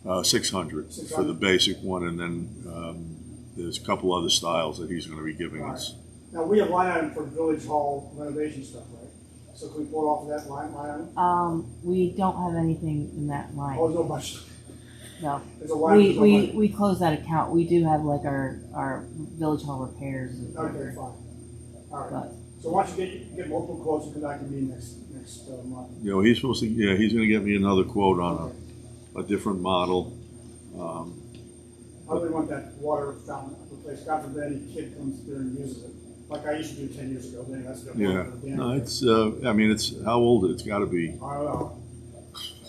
much? 600 for the basic one, and then there's a couple other styles that he's going to be giving us. Now, we have line item for Village Hall renovation stuff, right? So can we pull it off of that line item? We don't have anything in that line. Oh, there's no budget. No. There's a line. We closed that account. We do have like our Village Hall repairs. And Okay, fine. All right. But So why don't you get multiple quotes and come back to me next month? He's supposed to. Yeah, he's going to get me another quote on a different model. I really want that water fountain replaced. God forbid any kid comes there and uses it, like I used to do 10 years ago. Then that's the Yeah. No, it's. I mean, it's how old? It's got to be. I don't know.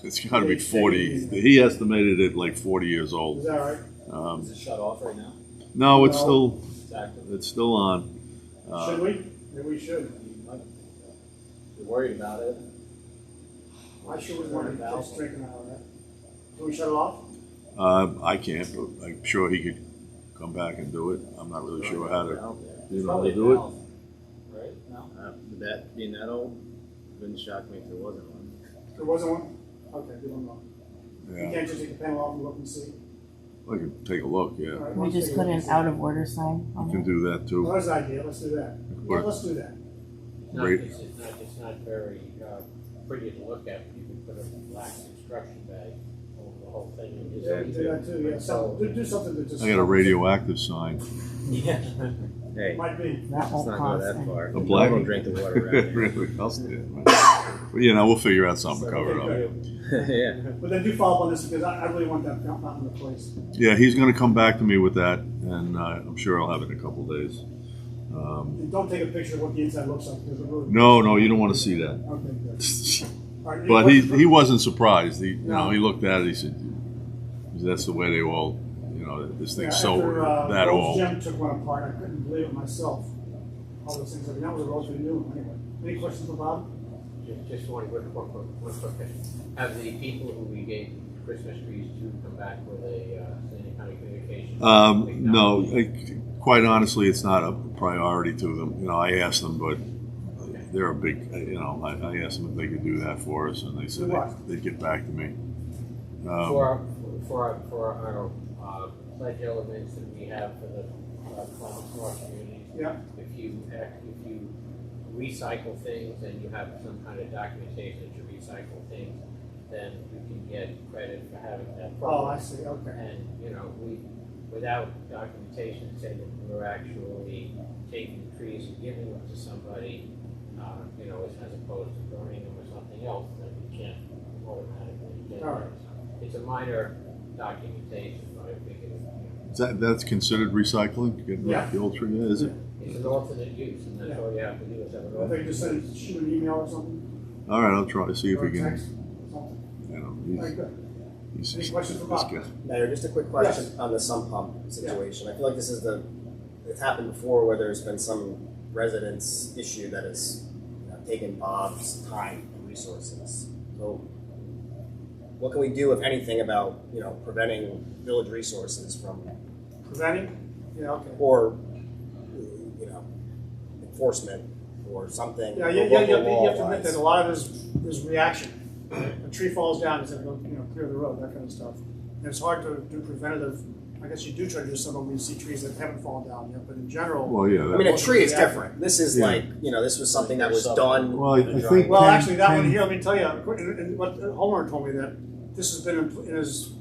It's got to be 40. He estimated it like 40 years old. Is that right? Is it shut off right now? No, it's No. it's still on. Should we? Maybe we should. You're worried about it? I sure would want to just drinking out of that. Can we shut it off? I can't, but I'm sure he could come back and do it. I'm not really sure how to. You know how Probably to do it. valve, right? No? With that being that old, it wouldn't shock me if there wasn't one. There wasn't one? Okay, good one. You Yeah, can't just take the panel off and look and see. I can take a look. Yeah, All right, can we just take a put look an and see. out of order sign you on can it? do that Well, too. that's an idea. Let's do that. Yeah, let's do that. Great. It's not very pretty to look at. You can put a black construction bag over the whole thing. And just Yeah, we can do that too. Yeah, do something that just. I got a radioactive sign. Yeah. Hey, Might be. That let's won't not go cost that any. far. A black- I don't drink the water around here. Really? I'll stand. But, we'll figure out something to cover it up. Yeah. But then do follow up on this because I really want that fountain replaced. Yeah, he's going to come back to me with that, and I'm sure I'll have it in a couple of days. And don't take a picture of what the inside looks like because it really. No, you don't want to see that. Okay, good. All right, any But questions? he wasn't surprised. He No. he looked at it. He said, "That's the way they all, this Yeah, thing's so after, that Rose old." Jim took one apart. I couldn't believe it myself. all those things. I mean, that was a relatively new one anyway. Any questions for Bob? Just one quick question. Have the people who we gave Christmas trees to come back with any kind of communication? No, quite honestly, it's not a priority to them. You know, I asked them, but they're a big, you know, I asked them if they could do that for us, and they said they'd get back to me. For our pledge elements that we have for the smart communities, if you recycle things and you have some kind of documentation that you recycle things, then you can get credit for having that program. Oh, I see, okay. And, you know, without documentation saying that we're actually taking trees and giving them to somebody, you know, as opposed to burning them or something else, then you can't automatically get it. It's a minor documentation, but I think That's considered recycling? Getting rid of the old tree? Yeah, is it? it's an alternate use, and that's all you have to do is have an I think alternate you just send shoot an email or something. All right, I'll try to see if Or we can. text or something. You know, Very good. Any questions for this Bob? guy. Mayor, just a quick question on the sump pump situation. I feel like this is it's happened before where there's been some residents issue that has taken Bob's time and resources. So what can we do, if anything, about, preventing village resources from Preventing? Yeah, okay. or, enforcement or something? Yeah, or you local have to law-wise? admit that a lot of it is reaction. A tree falls down, it's like, clear the road, that kind of stuff. And it's hard to do preventative. I guess you do try to do some of them when you see trees that haven't fallen down yet, but in general. Well, yeah. I mean, a tree is different. This is this was something that was done. Well, I think. Well, actually, that one here, let me tell you, and what the homeowner told me that this has been in his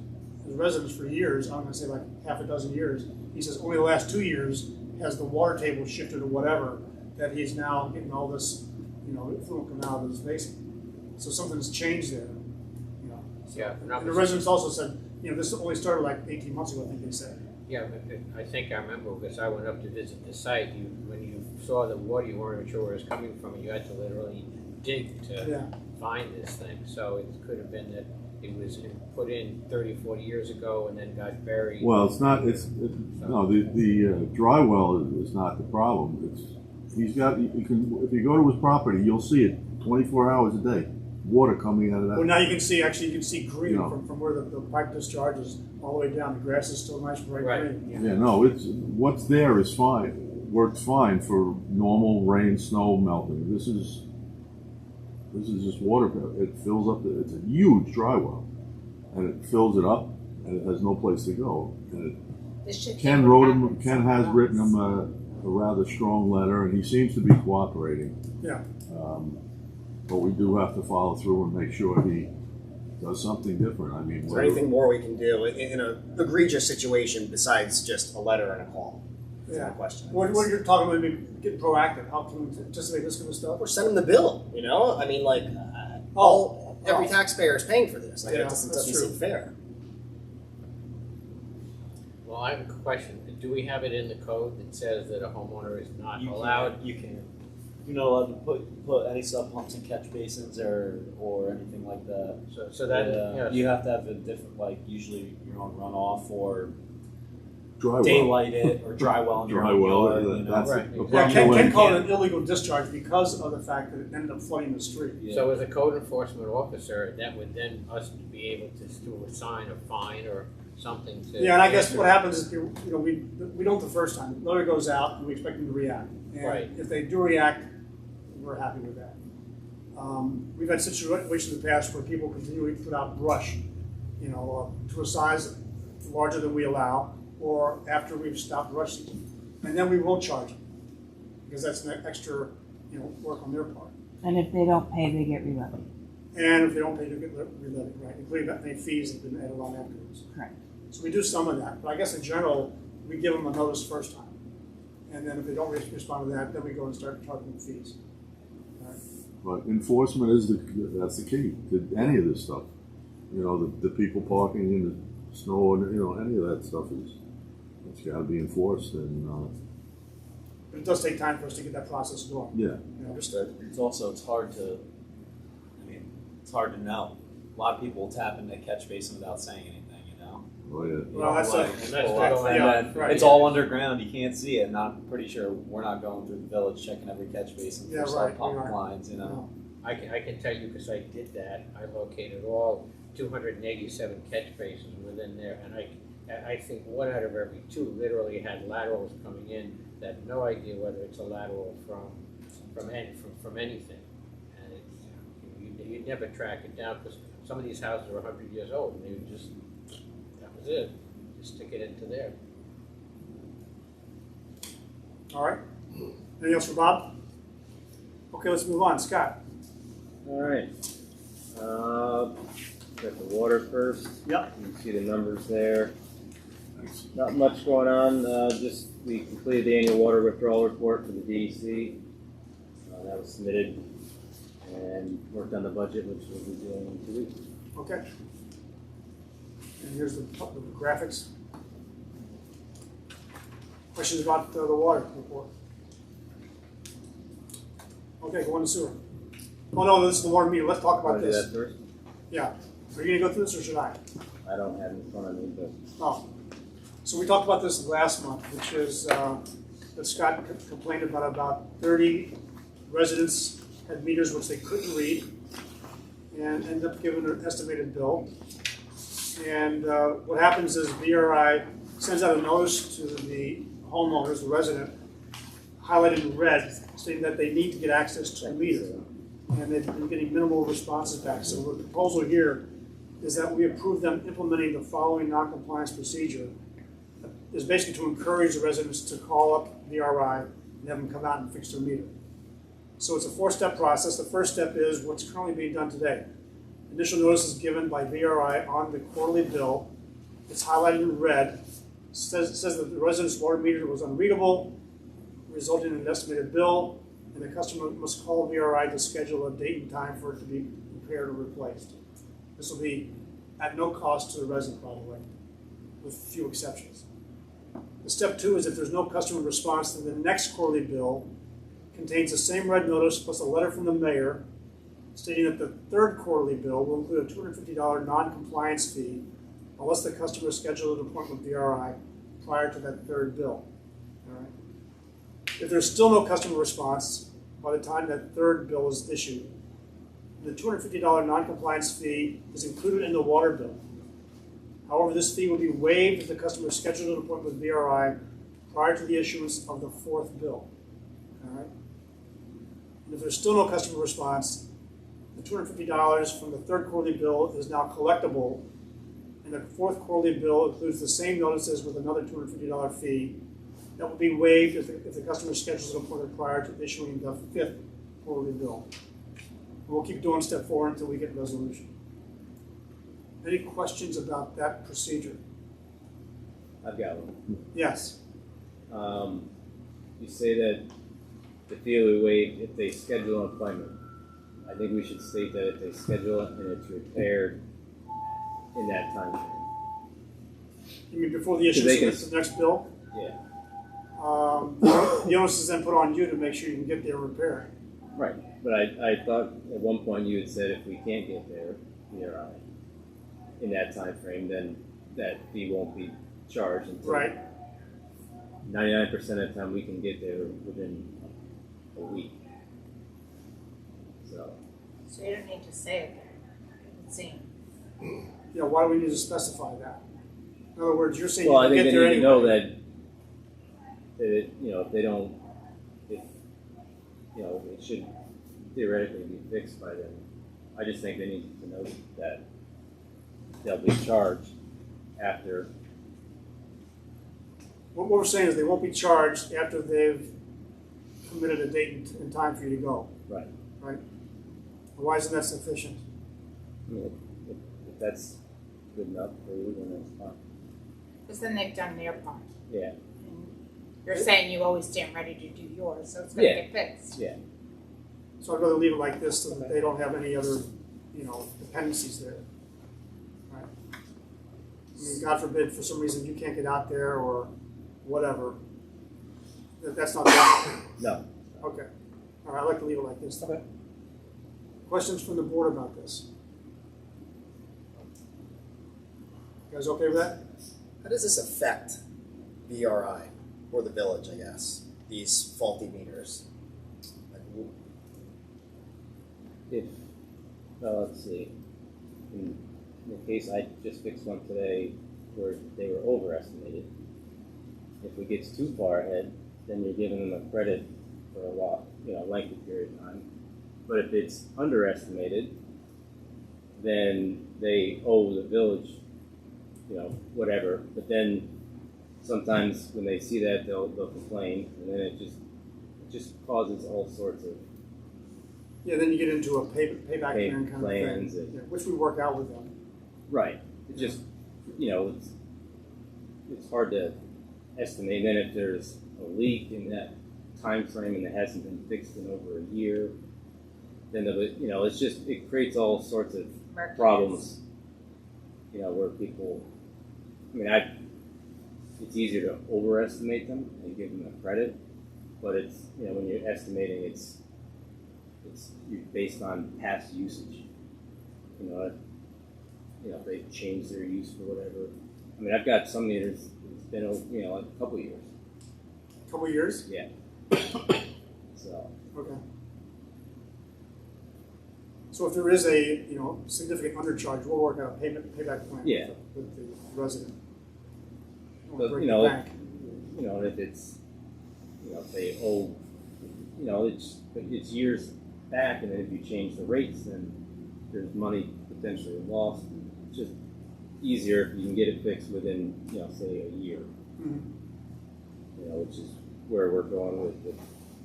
residence for years. I'm going to say like half a dozen years. He says only the last 2 years has the water table shifted or whatever that he's now getting all this, fluid coming out of his basement. So something's changed there. And the residents also said, this only started like 18 months ago, I think they said. Yeah, but I think I remember because I went up to visit the site. When you saw the water, you weren't sure where it was coming from, and you had to literally dig to find this thing. So it could have been that it was put in 30, 40 years ago and then got buried. Well, it's not. No. The dry well is not the problem. He's got. You can, if you go to his property, you'll see it 24 hours a day. Water coming out of that. Well, now you can see green from where the pipe discharges all the way down. The grass is still nice, bright green. Yeah, no, what's there is fine. Works fine for normal rain, snow melting. This is just water. It fills up. It's a huge dry well, and it fills it up, and it has no place to go. And Ken has written him a rather strong letter, and he seems to be cooperating. Yeah. But we do have to follow through and make sure he does something different. I mean, is there anything more we can do in an egregious situation besides just a letter and a call? That's my question. What you're talking about, maybe getting proactive. How can we anticipate this kind of stuff? Or send them the bill. I mean, like every taxpayer is paying for this. Like, it doesn't seem fair. Well, I have a question. Do we have it in the code that says that a homeowner is not allowed? You can. You're not allowed to put any sub pumps in catch basins or anything like that. So that you have to have a different, like usually your own runoff or dry daylight it or dry well in your own yard. Ken called it an illegal discharge because of the fact that it ended up flooding the street. Yeah. So as a code enforcement officer, that would then us be able to assign a fine or something to. Yeah, and I guess what happens is we don't the first time. The letter goes out and we expect them to react. And if they do react, we're happy with that. We've had situations in the past where people continually put out brush, to a size larger than we allow, or after we've stopped brushing, and then we will charge them because that's an extra, work on their part. And if they don't pay, they get re-levied. And if they don't pay, they get re-levied, right? Including any fees that have been added on afterwards. Correct. So we do some of that, but I guess in general, we give them a notice first time, and then if they don't respond to that, then we go and start charging them fees. But enforcement that's the key to any of this stuff. The people parking in the snow and any of that stuff it's got to be enforced and. But it does take time for us to get that process going. Yeah. Understood. It's hard to. It's hard to know. A lot of people will tap into catch basin without saying anything. Oh, yeah. Well, that's Like, a, And that's pull not up, allowed. and Yeah, then right. it's all underground. You can't see it, and I'm pretty sure we're not going through the village checking every catch basin Yeah, for right, sub pump we aren't. lines. You know, I can tell you, because I did that, I located all 287 catch basins within there, and I think one out of every two literally had laterals coming in that had no idea whether it's a lateral from anything. And it's, you'd never track it down, because some of these houses are 100 years old, and they would just, that was it, just stick it into there. all right. Anything else for Bob? Okay, let's move on. Scott? All right. Got the water first. Yep. You can see the numbers there. Not much going on. Just we completed the annual water withdrawal report for the DEC. That was submitted and worked on the budget, which we'll be doing in 2 weeks. Okay. And here's the graphics. Questions about the water report? Okay, go on to sewer. Oh no, this is the water meter. Let's talk about Want to do this. that first? Yeah. Are you gonna go through this or should I? I don't have it in front of me, but Oh. So we talked about this last month, which is that Scott complained about 30 residents had meters which they couldn't read and ended up giving an estimated bill. And what happens is VRI sends out a notice to the homeowners, the resident, highlighted in red, stating that they need to get access to the meter. And they've been getting minimal responses back. So the proposal here is that we approve them implementing the following non-compliance procedure. Is basically to encourage the residents to call up VRI and have them come out and fix their meter. So it's a 4-step process. The first step is what's currently being done today. Initial notice is given by VRI on the quarterly bill. It's highlighted in red. It says that the resident's water meter was unreadable, resulting in an estimated bill, and the customer must call VRI to schedule a date and time for it to be repaired or replaced. This will be at no cost to the resident, by the way, with few exceptions. The step 2 is if there's no customer response, then the next quarterly bill contains the same red notice plus a letter from the mayor stating that the third quarterly bill will include a $250 non-compliance fee unless the customer scheduled an appointment with VRI prior to that third bill. All right. If there's still no customer response by the time that third bill is issued, the $250 non-compliance fee is included in the water bill. However, this fee will be waived if the customer scheduled an appointment with VRI prior to the issuance of the fourth bill. All right. And if there's still no customer response, the $250 from the third quarterly bill is now collectible, and the fourth quarterly bill includes the same notices with another $250 fee that will be waived if the customer schedules an appointment prior to issuing the fifth quarterly bill. And we'll keep doing step 4 until we get resolution. Any questions about that procedure? I've got one. Yes. You say that the fee will be waived if they schedule an appointment. I think we should state that if they schedule it and it's repaired in that time frame. You mean before the issuance of the next bill? Yeah. The onus is then put on you to make sure you can get there and repair it. Right. But I thought at one point you had said if we can't get there, VRI, in that time frame, then that fee won't be charged until Right. 99% of the time we can get there within a week. So you don't need to say it there, it seems. Yeah, why do we need to specify that? In other words, you're saying Well, I you think can they get there need anyway. to know that it, if they don't, if it should theoretically be fixed by then. I just think they need to know that they'll be charged after. What we're saying is they won't be charged after they've committed a date and time for you to go. Right. Right? Why isn't that sufficient? If that's good enough for you, then that's fine. Because then they've done their part. Yeah. And you're saying you always stand ready to do yours, so it's gonna get fixed. Yeah. So I'd rather leave it like this so that they don't have any other, dependencies there. Right? I mean, God forbid, for some reason you can't get out there or whatever. That's not the No. Okay. All right, I'd like to leave it like this. Okay. Questions from the board about this? You guys okay with that? How does this affect VRI or the village, I guess, these faulty meters? Like, If, let's see, in the case I just fixed one today where they were overestimated. If it gets too far ahead, then you're giving them a credit for a while, lengthy period of time. But if it's underestimated, then they owe the village, whatever. But then sometimes when they see that, they'll complain, and then it just causes all sorts of Yeah, then you get into a payback plan kind of plans thing, and- which we work out with them. right. It just it's hard to estimate. And then if there's a leak in that time frame and it hasn't been fixed in over a year, then it creates all sorts of problems. Where people, it's easier to overestimate them and give them the credit, but it's when you're estimating, it's based on past usage. If they change their use for whatever. I've got some meters. It's been like a couple years. A couple years? Yeah. So. Okay. So if there is a significant undercharge, we'll work out a payback plan. Yeah. With the resident. But Break the bank. if it's if they owe, it's years back, and then if you change the rates, then there's money potentially lost. It's just easier if you can get it fixed within say a year. Mhm. Which is where we're going with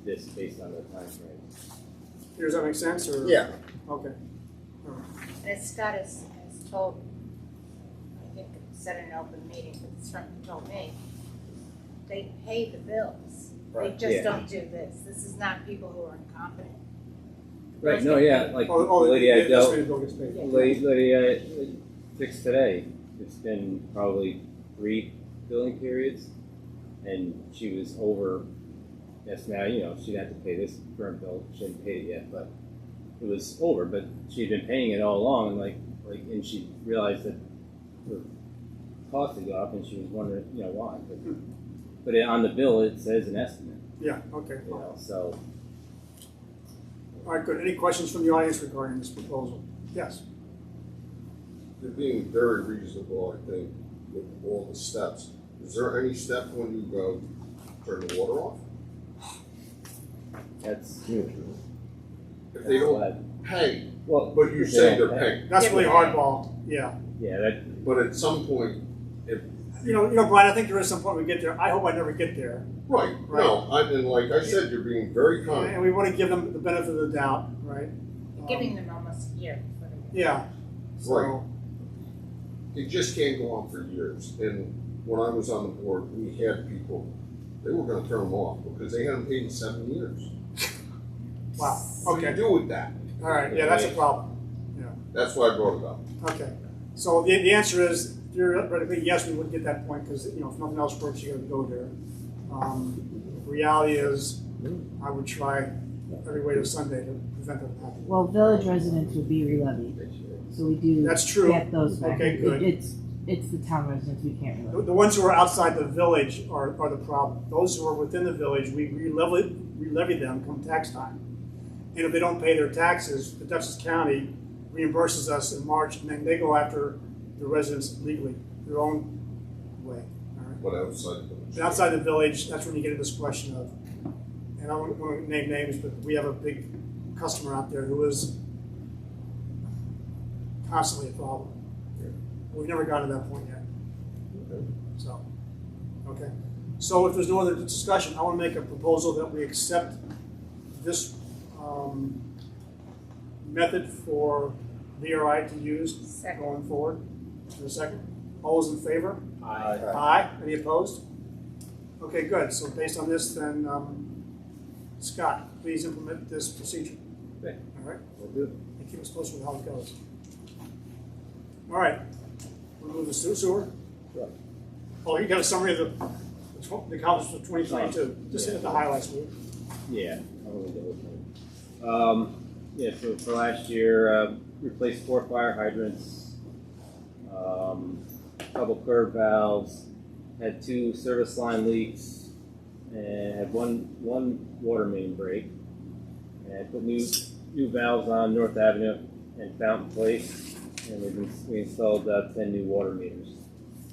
this based on the time frame. Does that make sense? Or? Yeah. Okay. All right. As Scott has told, I think it said in an open meeting, but it's from, he told me, they pay the bills. Right. They just Yeah. don't do this. This is not people who are incompetent. Right. No. Yeah. Like the lady I dealt, lady I fixed today. It's been probably 3 billing periods, and she was over. Yes. Now she'd have to pay this current bill. She hadn't paid it yet, but it was over. But she'd been paying it all along, and she realized that her cost had gone up, and she was wondering, why. But on the bill it says an estimate. Yeah. Okay. So. All right. Good. Any questions from the audience regarding this proposal? Yes. They're being very reasonable, I think, with all the steps. Is there any step when you go turn the water off? That's huge. If they don't pay, well, but you say they're paying. That's really hardball. Yeah. Yeah. But at some point, if Brian, I think there is some point we get there. I hope I never get there. right, no, and like I said, you're being very kind. And we want to give them the benefit of the doubt, right? You're giving them almost a year for the. Yeah. So, Right. It just can't go on for years. And when I was on the board, we had people, they were gonna turn them off because they hadn't paid in 7 years. Wow. What do you Okay. do with that? All right. Yeah, that's a problem. Yeah. That's why I brought it up. Okay. So the answer is theoretically yes, we would get that point because if nothing else works, you got to go there. Reality is, I would try every way to Sunday to prevent that from happening. Well, village residents would be re-levied, so we do That's true. get those back. Okay, good. It's the town residents we can't relevy. The ones who are outside the village are the problem. Those who are within the village, we re-levy them come tax time. And if they don't pay their taxes, the Dutchess County reimburses us in March, and then they go after the residents legally, their own way. All right? But outside the village. And outside the village, that's when you get into this question of, and I don't want to name names, but we have a big customer out there who is constantly a problem. We've never gotten to that point yet. So, okay. So if there's no other discussion, I want to make a proposal that we accept this method for VRI to use going forward. Is there a second? All those in favor? Aye. Aye. Any opposed? Okay, good. So based on this, then, Scott, please implement this procedure. Okay. All right? We'll do. And keep us posted with how it goes. All right. We'll move to sewer. Sure. Oh, you got a summary of the accomplishments of 2022. Just hit the highlights, will you? Yeah. I'll read the whole thing. Yeah. So for last year, replaced 4 fire hydrants, couple curb valves, had 2 service line leaks and had one water main break. And put new valves on North Avenue and Fountain Place, and we installed 10 new water meters.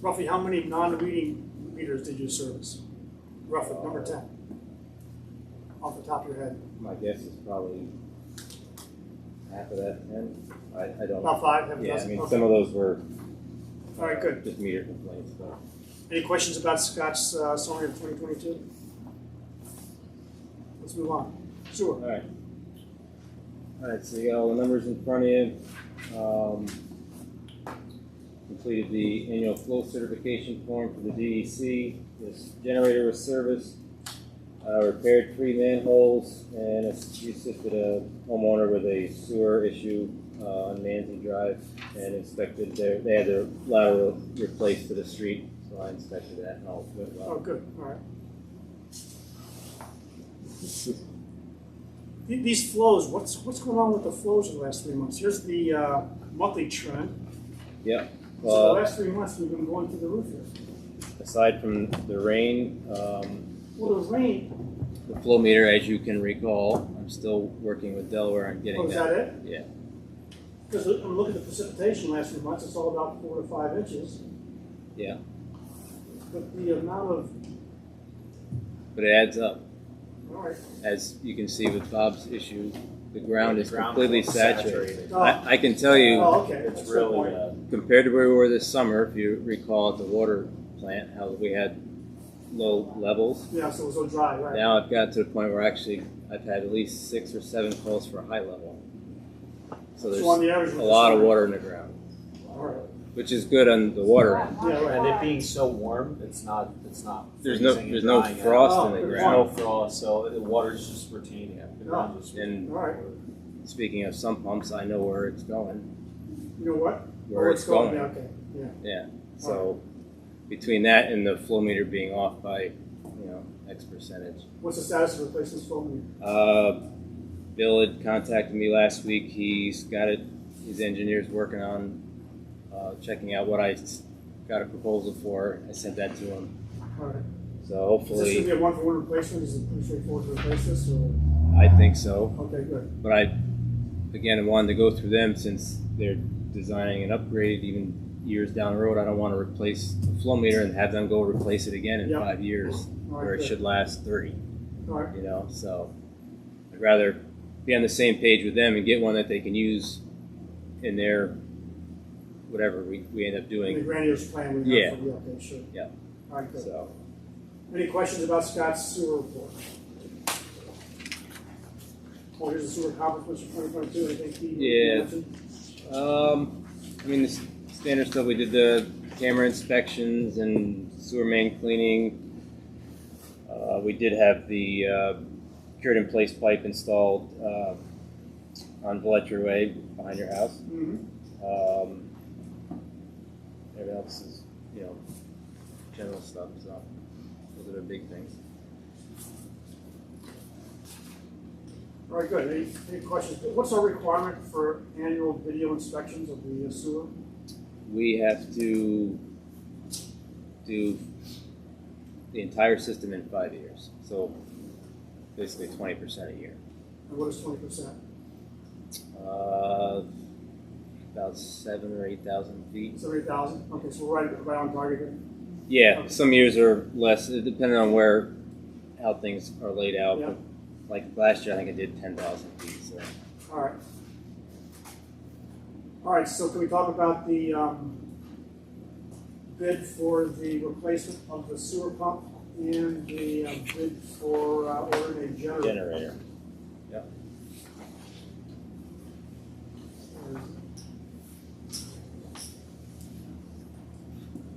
Roughly how many non-reading meters did you service? Roughly, number 10. Off the top of your head. My guess is probably half of that 10. I don't know. About 5, half a Yeah, I dozen? mean, Okay. some of those were All right, good. just meter complaints. But. Any questions about Scott's summary of 2022? Let's move on. Sewer. All right, so you got all the numbers in front of you. Completed the annual flow certification form for the DEC. This generator was serviced, repaired 3 manholes, and we assisted a homeowner with a sewer issue on Manzi Drive and inspected they had their lateral replaced to the street, so I inspected that and all went well. Oh, good. All right. These flows, what's going on with the flows in the last 3 months? Here's the monthly trend. Yeah. So the last 3 months we've been going through the roof here. Aside from the rain, Well, the rain. the flow meter, as you can recall, I'm still working with Delaware on getting Oh, is that it? Yeah. Because I'm looking at the precipitation last 3 months. It's all about 4 to 5 inches. Yeah. But the amount of But it adds up. all right. As you can see with Bob's issue, the ground The is ground completely is saturated. Oh. I can tell you, Oh, okay. It's That's a good really, point. compared to where we were this summer, if you recall at the water plant, how we had low levels. Yeah, so it was so dry, right? Now I've got to the point where actually I've had at least 6 or 7 calls for high level. So there's So on the average, a lot of water in the ground, All right. which is good on the water end. Yeah, right. and it being so warm, it's not. There's freezing no and drying out. frost in the Oh, There's ground. no frost, so the water's just retaining it. The ground just And All right. speaking of sump pumps, I know where it's going. You know what? Where it's going. Yeah, okay. Yeah. Yeah. So between that and the flow meter being off by, X percentage. What's the status of replacing this flow meter? Bill had contacted me last week. He's got it. His engineer's working on checking out what I got a proposal for. I sent that to him. All right. So Is this hopefully, going to be a one-for-one replacement? Is it pretty straightforward to replace this? Or? I think so. Okay, good. But I wanted to go through them since they're designing an upgrade even years down the road. I don't want to replace the flow meter and have them go replace it again in Yep. 5 years, All right, where it good. should last 30. All right. So I'd rather be on the same page with them and get one that they can use in their whatever we end up The doing. grandiose plan we Yeah. have for you. Okay, sure. Yeah. All right, good. So Any questions about Scott's sewer report? Oh, here's the sewer accomplishments for 2022. Anything key you Yeah. mentioned? the standard stuff. We did the camera inspections and sewer main cleaning. We did have the cured in place pipe installed on Valletri Way behind your house. Mm-hmm. Everything else is, general stuff. So those are the big things. All right, good. Any questions? What's our requirement for annual video inspections of the sewer? We have to do the entire system in 5 years. So basically 20% a year. And what is 20%? About 7,000 or 8,000 feet. 70,000? Okay, so we're right on target here. Yeah, Okay. some years are less, depending on how things are laid out. Yeah. But like last year, I think I did 10,000 feet. So All right. All right, so can we talk about the bid for the replacement of the sewer pump and the bid for ordering a generator? generator. Yeah.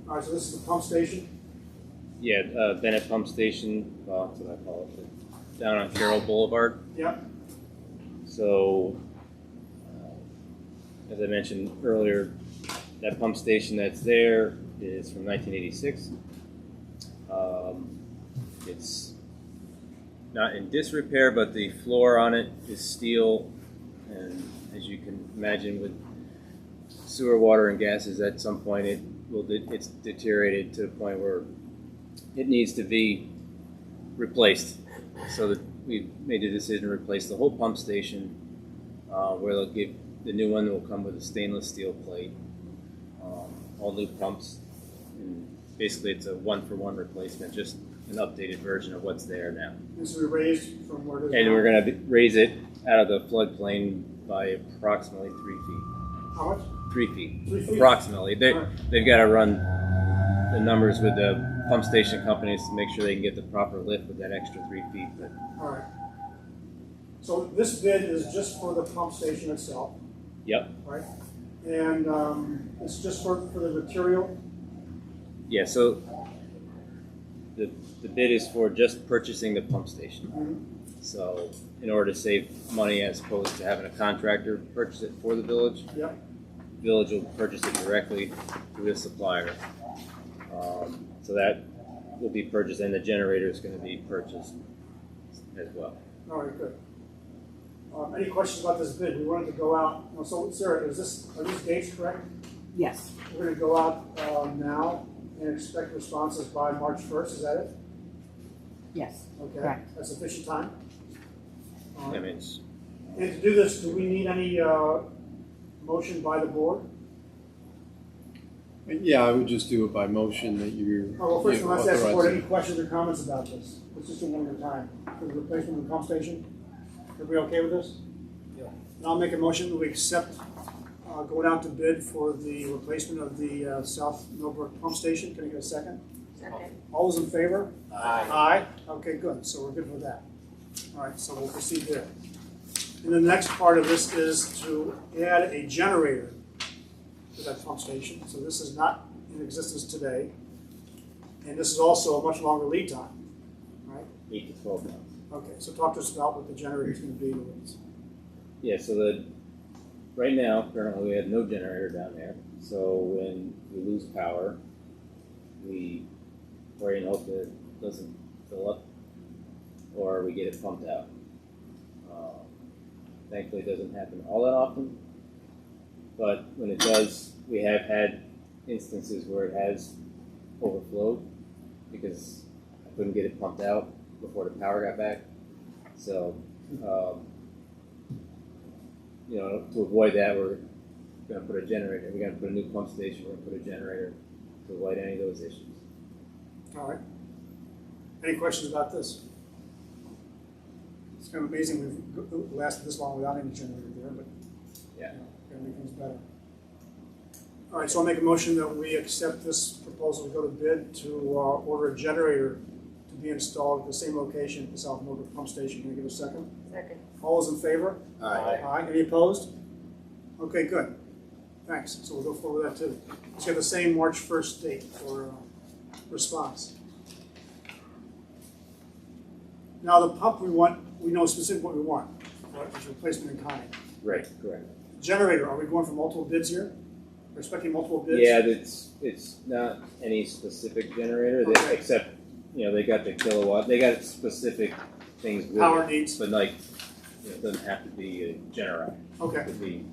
All right, so this is the pump station. Yeah, Bennett Pump Station. Well, that's what I call it. Down on Carroll Boulevard. Yep. So, as I mentioned earlier, that pump station that's there is from 1986. It's not in disrepair, but the floor on it is steel, and as you can imagine, with sewer water and gases, at some point it's deteriorated to the point where it needs to be replaced. So that we made a decision to replace the whole pump station, where they'll give the new one will come with a stainless steel plate, all new pumps, and basically it's a one-for-one replacement, just an updated version of what's there now. This will be raised from where it is And now. we're going to raise it out of the floodplain by approximately 3 feet. How much? 3 feet, 3 feet? approximately. Alright. They've got to run the numbers with the pump station companies to make sure they can get the proper lift with that extra 3 feet. But All right. So this bid is just for the pump station itself, yep, right? And it's just for the material? yeah. So the bid is for just purchasing the pump station. Mhm. So in order to save money as opposed to having a contractor purchase it for the village, Yep. the village will purchase it directly through the supplier. So that will be purchased, and the generator is going to be purchased as well. All right, good. Any questions about this bid? We wanted to go out, so Sarah, are these dates correct? Yes. We're gonna go out now and expect responses by March 1st, is that it? Yes. Okay, Correct. that's sufficient time? All I right. mean, it's, And to do this, do we need any motion by the board? Yeah, I would just do it by motion that you're. Oh, well, first, you let's ask the board, authorize any questions or comments about this? Let's just do one at a time. For the replacement of the pump station? Everybody okay with this? Yeah. And I'll make a motion that we accept going out to bid for the replacement of the South Millbrook pump station. Can I get a second? Second. All those in favor? Aye. Aye? Okay, good, so we're good with that. All right, so we'll proceed there. And the next part of this is to add a generator to that pump station. So this is not in existence today. And this is also a much longer lead time, right? 8 to 12 months. Okay, so talk to us about what the generator is going to be. Yeah, so right now, currently, we have no generator down there. So when we lose power, we pray and hope that it doesn't fill up, or we get it pumped out. Thankfully, it doesn't happen all that often, but when it does, we have had instances where it has overflowed because I couldn't get it pumped out before the power got back. So, to avoid that, we're going to put a generator. We're going to put a new pump station. We're going to put a generator to avoid any of those issues. All right. Any questions about this? It's kind of amazing we've lasted this long without any generator there, but Yeah. Gotta make things better. All right, so I'll make a motion that we accept this proposal to go to bid to order a generator to be installed at the same location at the South Millbrook Pump Station. Can I give a second? Second. All those in favor? Aye. Aye. Any opposed? Okay, good. Thanks. So we'll go forward with that too. Let's get the same March 1st date for response. Now the pump we want, we know specifically what we want. Right? It's replacement in kind. Right, correct. Generator, are we going for multiple bids here? We're expecting multiple bids? Yeah, it's not any specific generator, Okay. except, they got the kilowatt, they got specific things with Power it, needs. but like, it doesn't have to be a generator. Okay. It could be,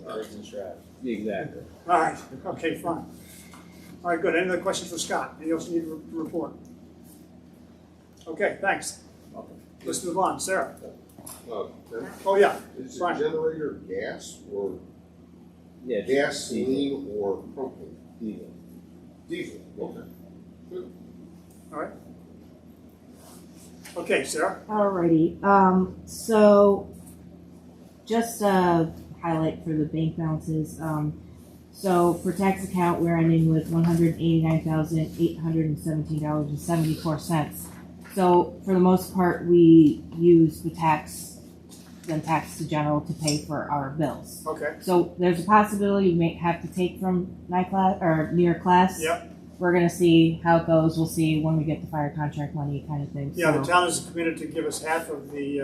Birds and straps. exactly. All right. Okay, fine. All right, good. Any other questions for Scott? Anything else you need to report? Okay, thanks. Okay. Let's move on. Sarah? Uh, Oh, yeah. Is the Fine. generator gas or Yeah, gasoline or propane? diesel. Diesel, okay. All right. Okay, Sarah? Alrighty. So just a highlight for the bank balances. So for tax account, we're ending with $189,817.74. So for the most part, we use the tax to general to pay for our bills. Okay. So there's a possibility we may have to take from NICLAS or near class. Yep. We're gonna see how it goes. We'll see when we get the fire contract money, kind of thing. Yeah, So- the town is committed to give us half of the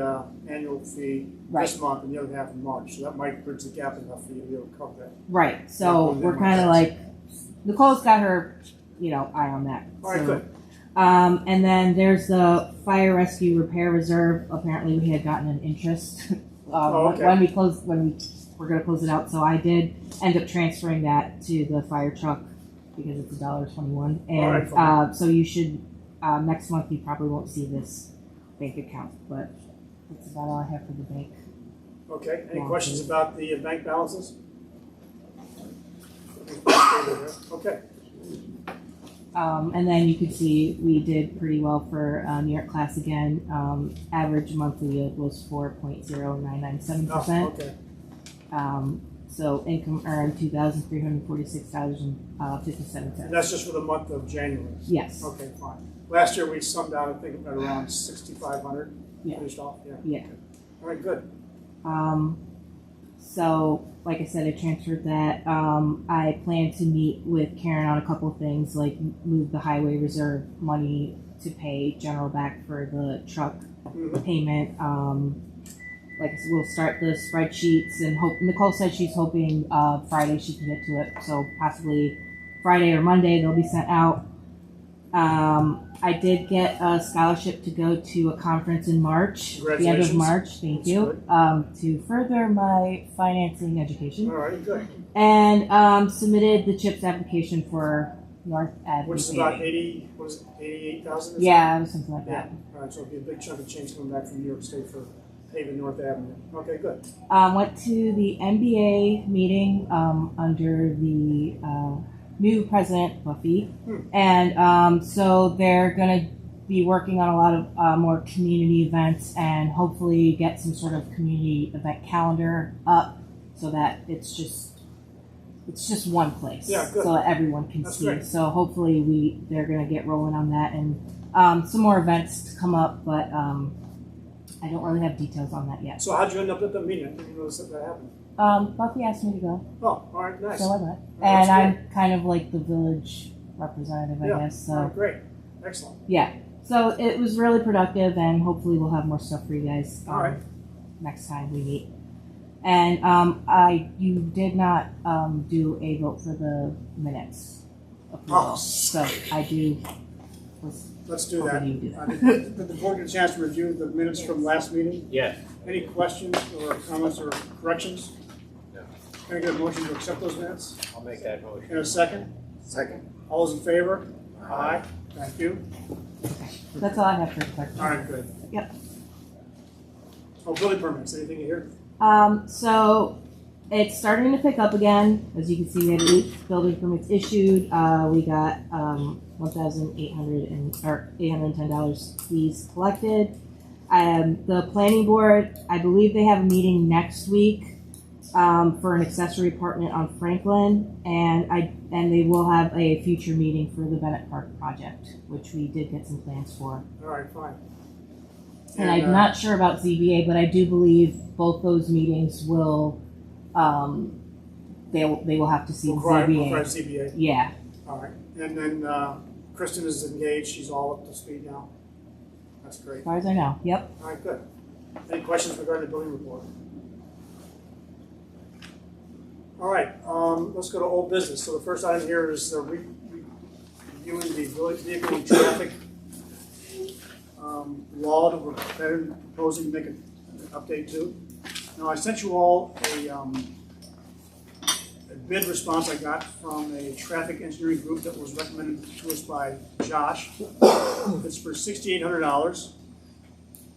annual fee this month and the other half in March. So that might bridge the gap enough for you to be able to cover that. Right. So Not we're going kind of that like, Nicole's got her, eye on that. All right, So, good. and then there's the fire rescue repair reserve. Apparently, we had gotten an interest okay. when we were going to close it out. So I did end up transferring that to the fire truck because it's $1.21. Alright, And fine. so you should, next month you probably won't see this bank account, but that's about all I have for the bank. Okay, any Yeah. questions about the bank balances? Okay, And then you can see we did pretty well for New York class again. Average monthly yield was 4.0997%. okay. So income earned $2,346.57. And that's just for the month of January? Yes. Okay, fine. Last year we summed out, I think, at around 6,500. Yeah. Finished off, yeah. Yeah. All right, good. So, like I said, I transferred that. I plan to meet with Karen on a couple of things, like move the highway reserve money to pay general back for the truck payment. Like I said, we'll start the spreadsheets and hope. Nicole said she's hoping Friday she can get to it, so possibly Friday or Monday they'll be sent out. I did get a scholarship to go to a conference in March, the end of Congratulations. March, thank That's you, good. to further my financing education. All right, good. And submitted the CHIPS application for North Avenue. Which is about 80, what is it, 88,000? Yeah, it was something like Yeah, that. all right, so it'll be a big chunk of change coming back from New York State for paving North Avenue. Okay, good. Went to the NBA meeting under the new president, Buffy. And so they're going to be working on a lot of more community events and hopefully get some sort of community event calendar up so that it's just one place. Yeah, good. So that everyone can That's see. great. So hopefully they're going to get rolling on that and some more events to come up, but I don't really have details on that yet. So how'd you end up at the meeting? I didn't notice that happened. Buffy asked me to go. Oh, all right, nice. So I went. That's And I'm kind of like the village representative, I Yeah, guess. all So right, great. Excellent. yeah. So it was really productive and hopefully we'll have more stuff for you guys All right. next time we meet. And you did not do a vote for the minutes approval. Oh. So I do Let's do that. hoping you do that. Did the board get a chance to review the minutes from last meeting? Yes. Any questions or comments or corrections? No. Can I get a motion to accept those minutes? I'll make that motion. In a second? Second. All those in favor? Aye. Thank you. That's all I have for corrections. All right, good. Yep. Oh, building permits, anything you hear? So it's starting to pick up again. As you can see, we had 8 building permits issued. We got $810 fees collected. The planning board, I believe they have a meeting next week for an accessory apartment on Franklin, and they will have a future meeting for the Bennett Park project, which we did get some plans for. All right, fine. And I'm not sure about ZBA, but I do believe both those meetings will, they will have to see Require ZBA. ZBA. Yeah. All right. And then Kristen is engaged. She's all up to speed now. That's great. As far as I know. Yep. All right, good. Any questions regarding the building report? All right, let's go to old business. So the first item here is reviewing the vehicle and traffic law that we're proposing to make an update to. Now, I sent you all a bid response I got from a traffic engineering group that was recommended to us by Josh. It's for $6,800.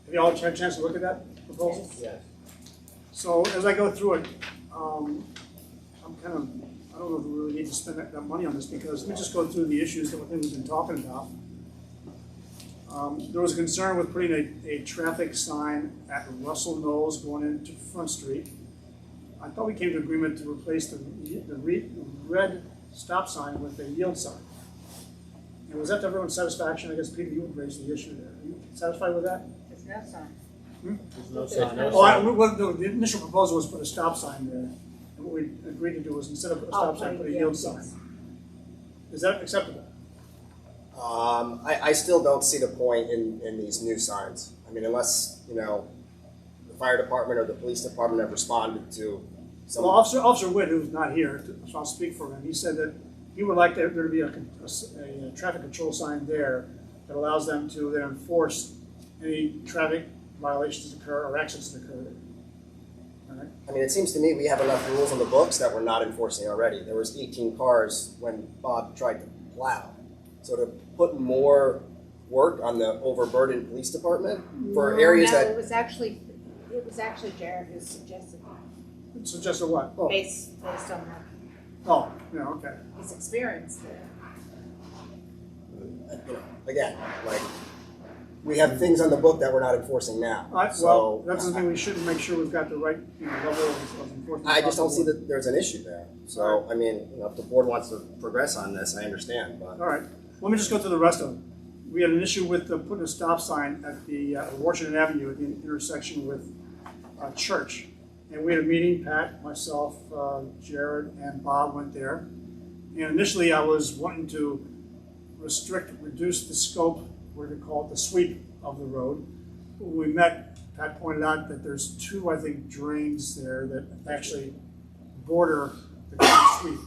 Have you all had a chance to look at that proposal? Yes. So as I go through it, I don't know if we really need to spend that money on this because let me just go through the issues that we've been talking about. There was a concern with putting a traffic sign at Russell Knowles going into Front Street. I thought we came to agreement to replace the red stop sign with a yield sign. And was that to everyone's satisfaction? I guess, Peter, you would raise the issue there. Are you satisfied with that? There's no sign. There's no sign. No The initial proposal was put a stop sign there. And what we agreed to do was instead of a stop sign, put a yield sign. Is that acceptable? I still don't see the point in these new signs. I mean, unless, the fire department or the police department have responded to some. Well, Officer Witt, who's not here, so I'll speak for him, he said that he would like there to be a traffic control sign there that allows them to then enforce any traffic violations that occur or accidents that occur. I mean, it seems to me we have enough rules on the books that we're not enforcing already. There was 18 cars when Bob tried to plow. So to put more work on the overburdened police department for areas No, that it was actually Jared who suggested that, Suggested what? based on that, Oh, yeah, okay. his experience there. you know, again, like we have things on the book that we're not enforcing now. Well, So that's the thing, we should make sure we've got the right level of enforcement. I just don't see that there's an issue there. So I mean, you know, if the board wants to progress on this, I understand. But All right, let me just go through the rest of them. We had an issue with putting a stop sign at the Washington Avenue at the intersection with Church. And we had a meeting, Pat, myself, Jared, and Bob went there. And initially I was wanting to reduce the scope, what do you call it, the sweep of the road. When we met, Pat pointed out that there's two, I think, drains there that actually border the current sweep.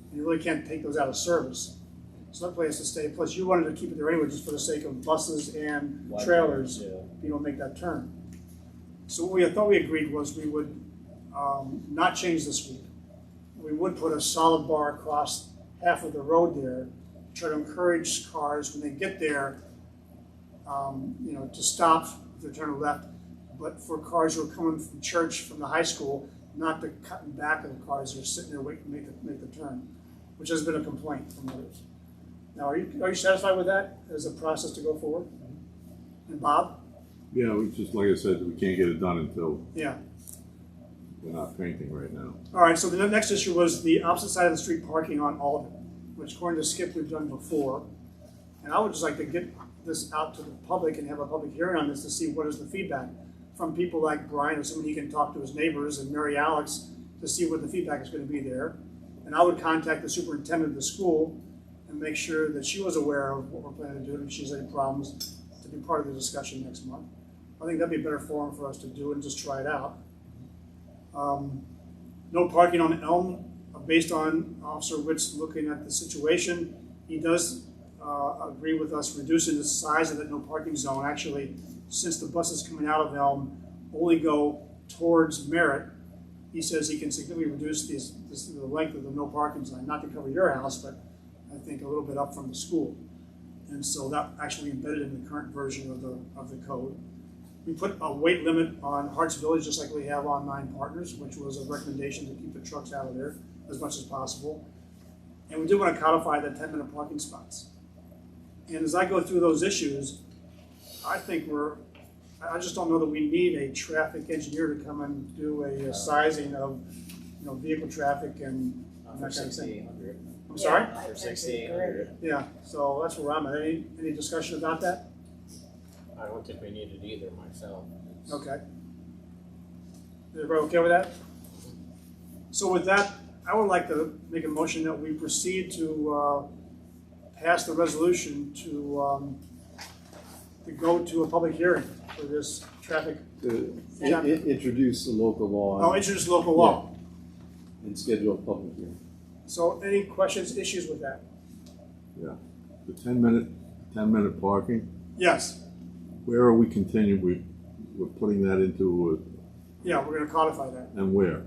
And you really can't take those out of service. So that place to stay. Plus, you wanted to keep it there anyway, just for the sake of buses and trailers. Yeah. If you don't make that turn. So what we thought we agreed was we would not change the sweep. We would put a solid bar across half of the road there, try to encourage cars when they get there, to stop if they're turning left. But for cars who are coming from Church, from the high school, not to cut in back of the cars who are sitting there waiting to make the turn, which has been a complaint from others. Now, are you satisfied with that as a process to go forward? And Bob? Yeah, we just, like I said, we can't get it done until Yeah. we're not painting right now. All right, so the next issue was the opposite side of the street parking on Alden, which according to Skip, we've done before. And I would just like to get this out to the public and have a public hearing on this to see what is the feedback from people like Brian or somebody he can talk to his neighbors and Mary Alex to see what the feedback is going to be there. And I would contact the superintendent of the school and make sure that she was aware of what we're planning to do, and if she has any problems, to be part of the discussion next month. I think that'd be a better forum for us to do and just try it out. No parking on Elm, based on Officer Witt's looking at the situation. He does agree with us reducing the size of that no parking zone. Actually, since the buses coming out of Elm only go towards Merritt, he says he can significantly reduce the length of the no parking zone, not to cover your house, but I think a little bit up from the school. And so that actually embedded in the current version of the code. We put a weight limit on Harts Village, just like we have on 9 Partners, which was a recommendation to keep the trucks out of there as much as possible. And we did want to codify the 10-minute parking spots. And as I go through those issues, I think I just don't know that we need a traffic engineer to come and do a sizing of, vehicle traffic and that kind of thing. I'm sorry? For 6,800. Yeah, so that's where I'm at. Any discussion about that? I don't think we need it either myself. Okay. Is everybody okay with that? So with that, I would like to make a motion that we proceed to pass the resolution to go to a public hearing for this traffic. Introduce the local law. Introduce local law. And schedule a public hearing. So any questions, issues with that? Yeah. The 10-minute parking, Yes. where are we continuing? We're putting that into Yeah, we're going to codify that. and where?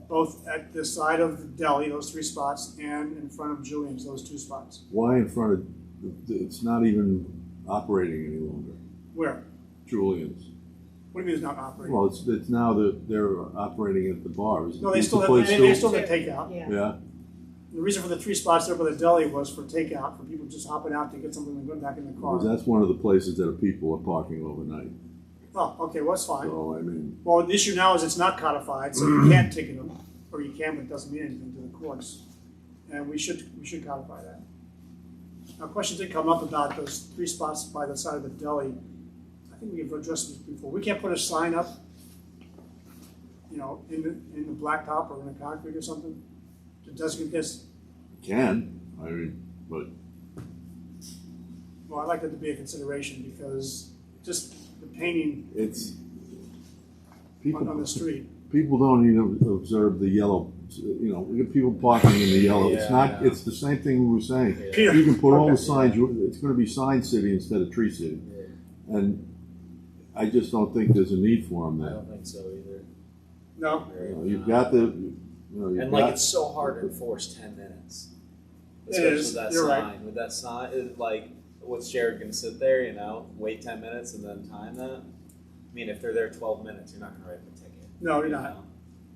Both at the side of the deli, those 3 spots, and in front of Julian's, those 2 spots. Why in front of, it's not even operating any longer. Where? Julian's. What do you mean it's not operating? Well, it's now that they're operating at the bar. No, they still have takeout. Yeah. The reason for the 3 spots there by the deli was for takeout, for people just hopping out to get something and going back in the car. Because that's one of the places that people are parking overnight. Oh, okay, well, that's fine. So, I mean, Well, the issue now is it's not codified, so you can't ticket them, or you can, but it doesn't mean anything to the courts. And we should codify that. Now, questions did come up about those 3 spots by the side of the deli. I think we've addressed this before. We can't put a sign up, in the blacktop or in the concrete or something to designate this. but. Well, I'd like that to be a consideration because just the painting It's on the street. People don't even observe the yellow. We get people parking in the yellow. It's not. It's the same thing we were saying. Yeah. You can put all the signs. It's going to be Sign City instead of Tree City, and I just don't think there's a need for them I there. don't think so either. No. You've got the, you've And like got- it's so hard to enforce 10 minutes. It Especially is. with that You're sign. right. With that sign, like, what's Jared gonna sit there? Wait 10 minutes and then time that? I mean, if they're there 12 minutes, you're not gonna write them a ticket. No, you're not.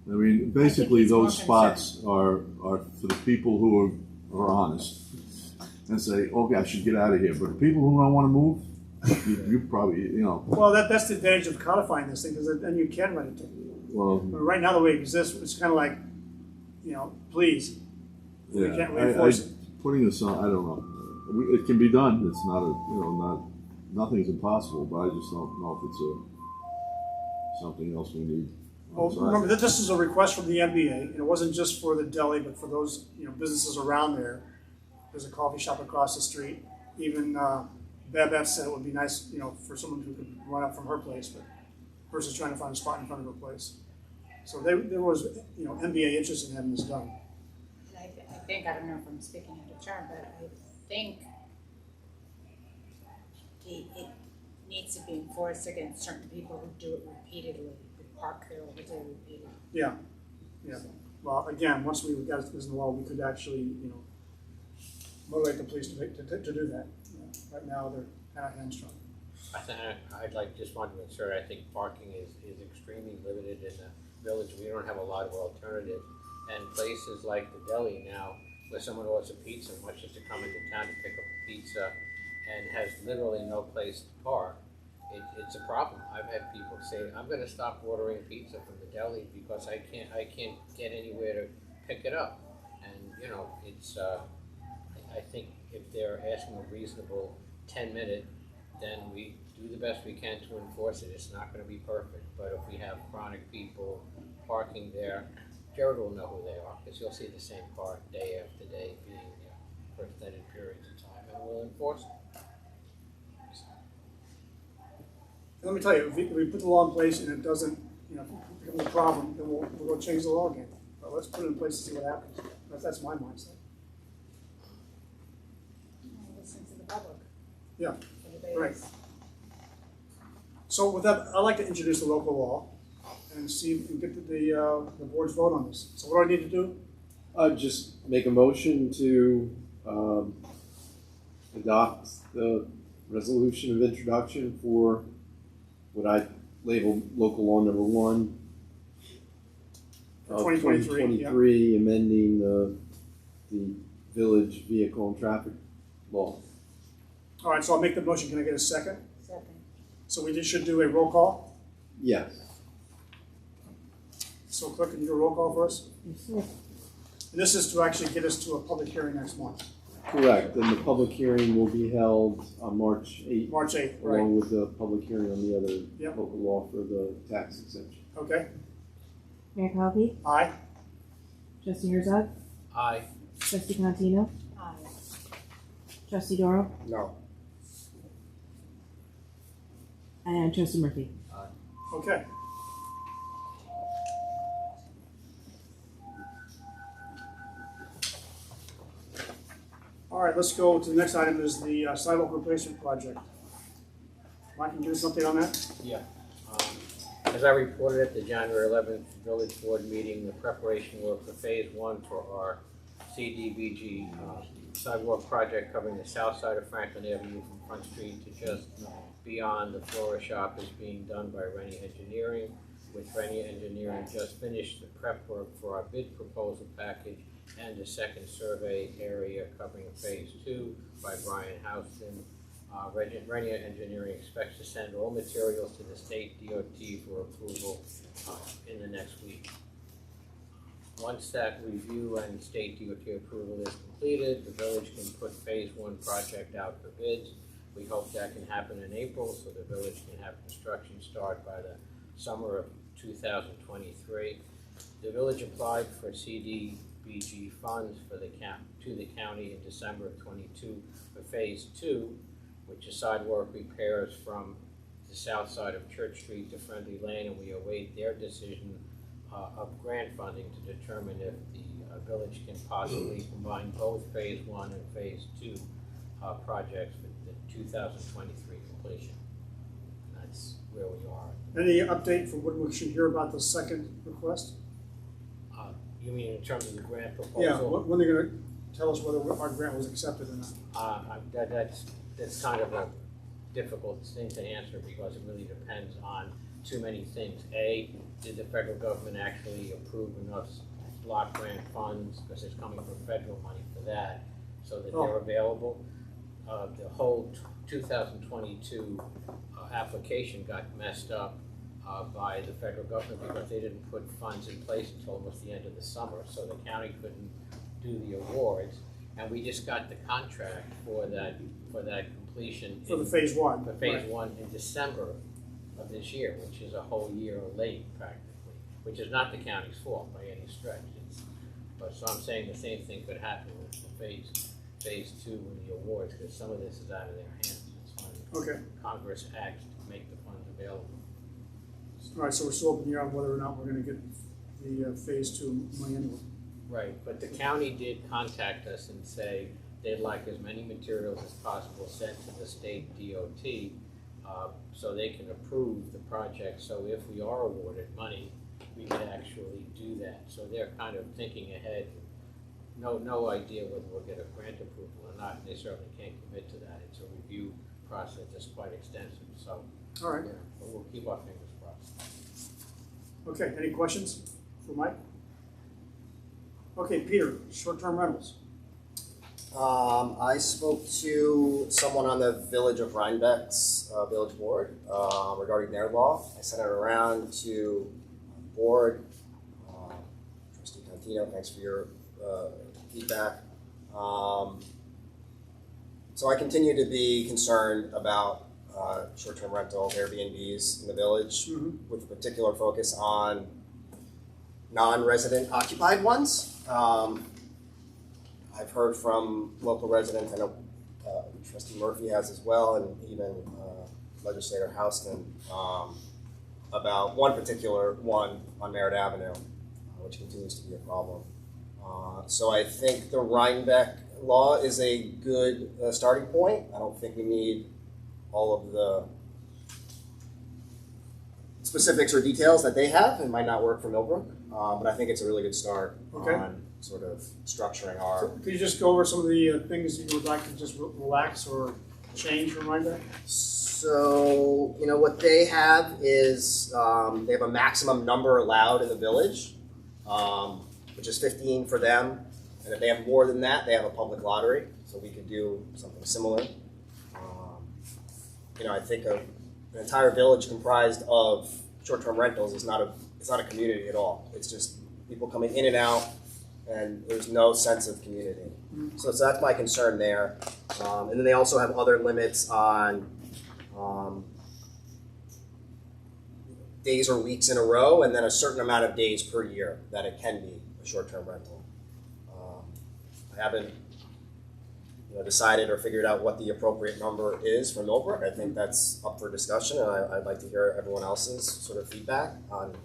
I mean, basically, it's more those spots are for the people who are honest and say, okay, I should get out of here. But the people who don't want to move, you probably, Well, that's the advantage of codifying this thing, because then you can write a ticket. well, But right now, the way it exists, it's kind of like, please. We yeah. can't really enforce it. Putting this on, I don't know. It can be done. It's not nothing's impossible. But I just don't know if it's something else we need. Well, remember that this is a request from the MBA, and it wasn't just for the deli, but for those businesses around there. There's a coffee shop across the street. Even Babette said it would be nice, for someone who could run up from her place, but versus trying to find a spot in front of her place. So there was, MBA interest in having this done. And I think, I don't know if I'm speaking out of turn, but I think it needs to be enforced against certain people who do it repeatedly, who park there all the day repeatedly. Yeah. Well, again, once we got this in the law, we could actually, motivate the police to do that. Right now, they're kind of hamstrung. Just want to insert, I think parking is extremely limited in the village. We don't have a lot of alternatives. And places like the deli now, where someone orders a pizza and wants just to come into town to pick up a pizza and has literally no place to park, it's a problem. I've had people say, I'm gonna stop ordering pizza from the deli because I can't get anywhere to pick it up. And, it's, I think if they're asking a reasonable 10-minute, then we do the best we can to enforce it. It's not gonna be perfect, but if we have chronic people parking there, Jared will know who they are, because you'll see the same car day after day being there for extended periods of time, and we'll enforce it. Let me tell you, if we put the law in place and it doesn't, become a problem, then we'll go change the law again. But let's put it in place and see what happens. That's my mindset. Listen to the public. Yeah, Everybody right. else. So with that, I'd like to introduce the local law and see if we can get the board's vote on this. So what do I need to do? Just make a motion to adopt the resolution of introduction for what I label local law number 1 of 2023, amending the village vehicle and traffic law. All right, so I'll make the motion. Can I get a second? Second. So we should do a roll call. Yes. So clerk, can you do a roll call for us? Yes, sir. And this is to actually get us to a public hearing next month, Correct. And the public hearing will be held on March 8th, March 8th, right? along with the public hearing on the other Yep. local law for the tax exemption. Okay. Mayor Coffey, Aye. Trustee Herzog, Aye. Trustee Contino, Aye. Trustee Doro, No. and Trustee Murphy. Okay. All right, let's go to the next item is the sidewalk replacement project. Mike, can you do something on that? Yeah. As I reported at the January 11th village board meeting, the preparation work for phase 1 for our CDBG sidewalk project covering the south side of Franklin Avenue from Front Street to just beyond the Flora shop is being done by Rennie Engineering, which Rennie Engineering just finished the prep work for our bid proposal package and the second survey area covering phase 2 by Brian Houston. Rennie Engineering expects to send all materials to the state DOT for approval in the next week. Once that review and state DOT approval is completed, the village can put phase 1 project out for bids. We hope that can happen in April, so the village can have construction start by the summer of 2023. The village applied for CDBG funds for to the county in December of 22 for phase 2, which is sidewalk repairs from the south side of Church Street to Friendly Lane, and we await their decision of grant funding to determine if the village can possibly combine both phase 1 and phase 2 projects for the 2023 completion. where we are. Any update from what we should hear about the second request? You mean in terms of the grant proposal? Yeah, when they're gonna tell us whether our grant was accepted or not? That's kind of a difficult thing to answer because it really depends on too many things. A, did the federal government actually approve enough block grant funds, because it's coming from federal money for that, so that they're available? The whole 2022 application got messed up by the federal government because they didn't put funds in place until almost the end of the summer, so the county couldn't do the awards. And we just got the contract for that completion For the phase one. for phase one in December of this year, which is a whole year late practically, which is not the county's fault by any stretch. But so I'm saying the same thing could happen with the phase two with the awards, because some of this is out of their hands. It's when Congress acts to make the funds available. All right, so we're still up in the air on whether or not we're gonna get the phase two money anyway. Right, but the county did contact us and say they'd like as many materials as possible sent to the state DOT so they can approve the project. So if we are awarded money, we can actually do that. So they're kind of thinking ahead. No idea whether we'll get a grant approval or not. They certainly can't commit to that. It's a review process that's quite extensive. So, all right, yeah, but we'll keep our fingers crossed. Okay, any questions for Mike? Okay, Peter, short-term rentals. I spoke to someone on the Village of Rhinebeck's village board regarding their law. I sent it around to the board. Trustee Cantino, thanks for your feedback. So I continue to be concerned about short-term rentals, Airbnbs in the village, with a particular focus on non-resident occupied ones. I've heard from local residents, I know Trustee Murphy has as well, and even Legislator Houston, about one particular one on Merritt Avenue, which continues to be a problem. So I think the Rhinebeck law is a good starting point. I don't think we need all of the specifics or details that they have. It might not work for Millbrook, but I think it's a really good start on sort of structuring our... So could you just go over some of the things that you would like to just relax or change from Rhinebeck? So, you know, what they have is they have a maximum number allowed in the village, which is 15 for them. And if they have more than that, they have a public lottery. So we could do something similar. You know, I think an entire village comprised of short-term rentals is not a community at all. It's just people coming in and out, and there's no sense of community. So that's my concern there. And then they also have other limits on days or weeks in a row, and then a certain amount of days per year that it can be a short-term rental. I haven't decided or figured out what the appropriate number is for Millbrook. I think that's up for discussion, and I'd like to hear everyone else's sort of feedback on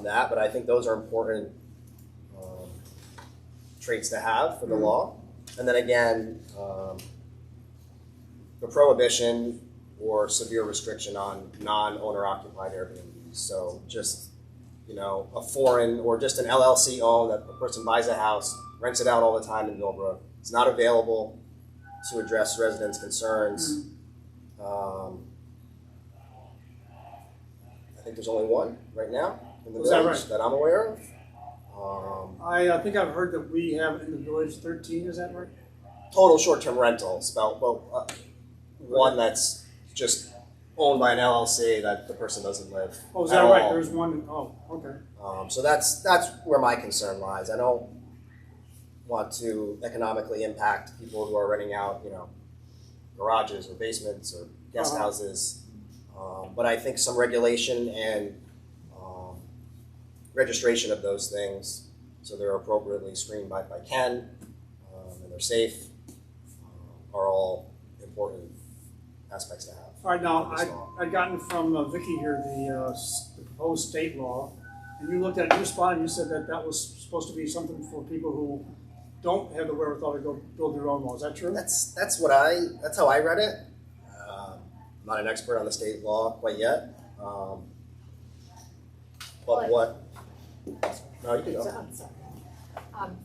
that. But I think those are important traits to have for the law. And then again, the prohibition or severe restriction on non-owner occupied Airbnbs. So just, you know, a foreign or just an LLC owned that a person buys a house, rents it out all the time in Millbrook. It's not available to address residents' concerns. I think there's only one right now in the village that I'm aware of. I think I've heard that we have in the village 13, is that right? Total short-term rentals, one that's just owned by an LLC that the person doesn't live. Oh, is that right? There's one. Oh, okay. So that's where my concern lies. I don't want to economically impact people who are renting out, you know, garages or basements or guest houses. But I think some regulation and registration of those things, so they're appropriately screened by Ken and they're safe, are all important aspects to have. All right, now I'd gotten from Vicky here the proposed state law, and you looked at it, you responded, and you said that was supposed to be something for people who don't have the wherewithal to go build their own law. Is that true? That's how I read it. I'm not an expert on the state law quite yet, But what? No, you can go. I'm sorry.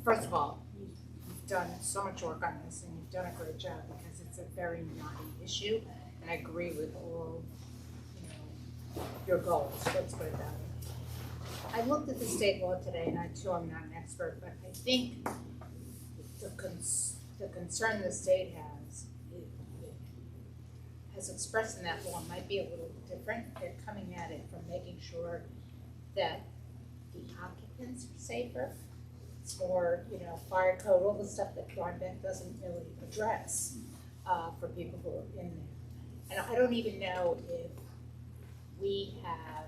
First of all, you've done so much work on this, and you've done a great job because it's a very knotty issue, and I agree with all, your goals. Let's put it that way. I looked at the state law today, and I too am not an expert, but I think the concern the state has, as expressed in that law, might be a little different. They're coming at it from making sure that the occupants are safer. It's more, fire code, all the stuff that Rhinebeck doesn't really address for people who are in there. And I don't even know if we have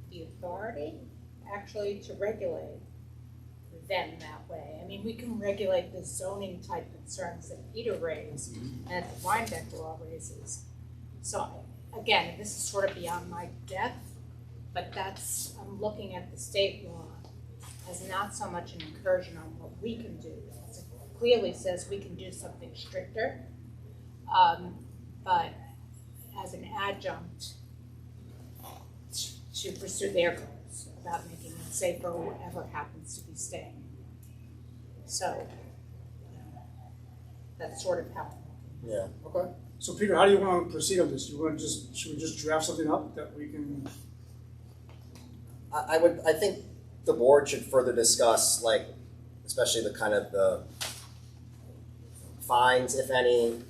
the authority actually to regulate them that way. I mean, we can regulate the zoning type concerns that Peter raised and that the Rhinebeck law raises. So again, this is sort of beyond my depth, but I'm looking at the state law as not so much an incursion on what we can do. It clearly says we can do something stricter, but as an adjunct to pursue their goals about making it safe for whoever happens to be staying. So that's sort of how. Yeah. Okay. So Peter, how do you want to proceed on this? Should we just draft something up that we can? I think the board should further discuss, like, especially the kind of the fines, if any.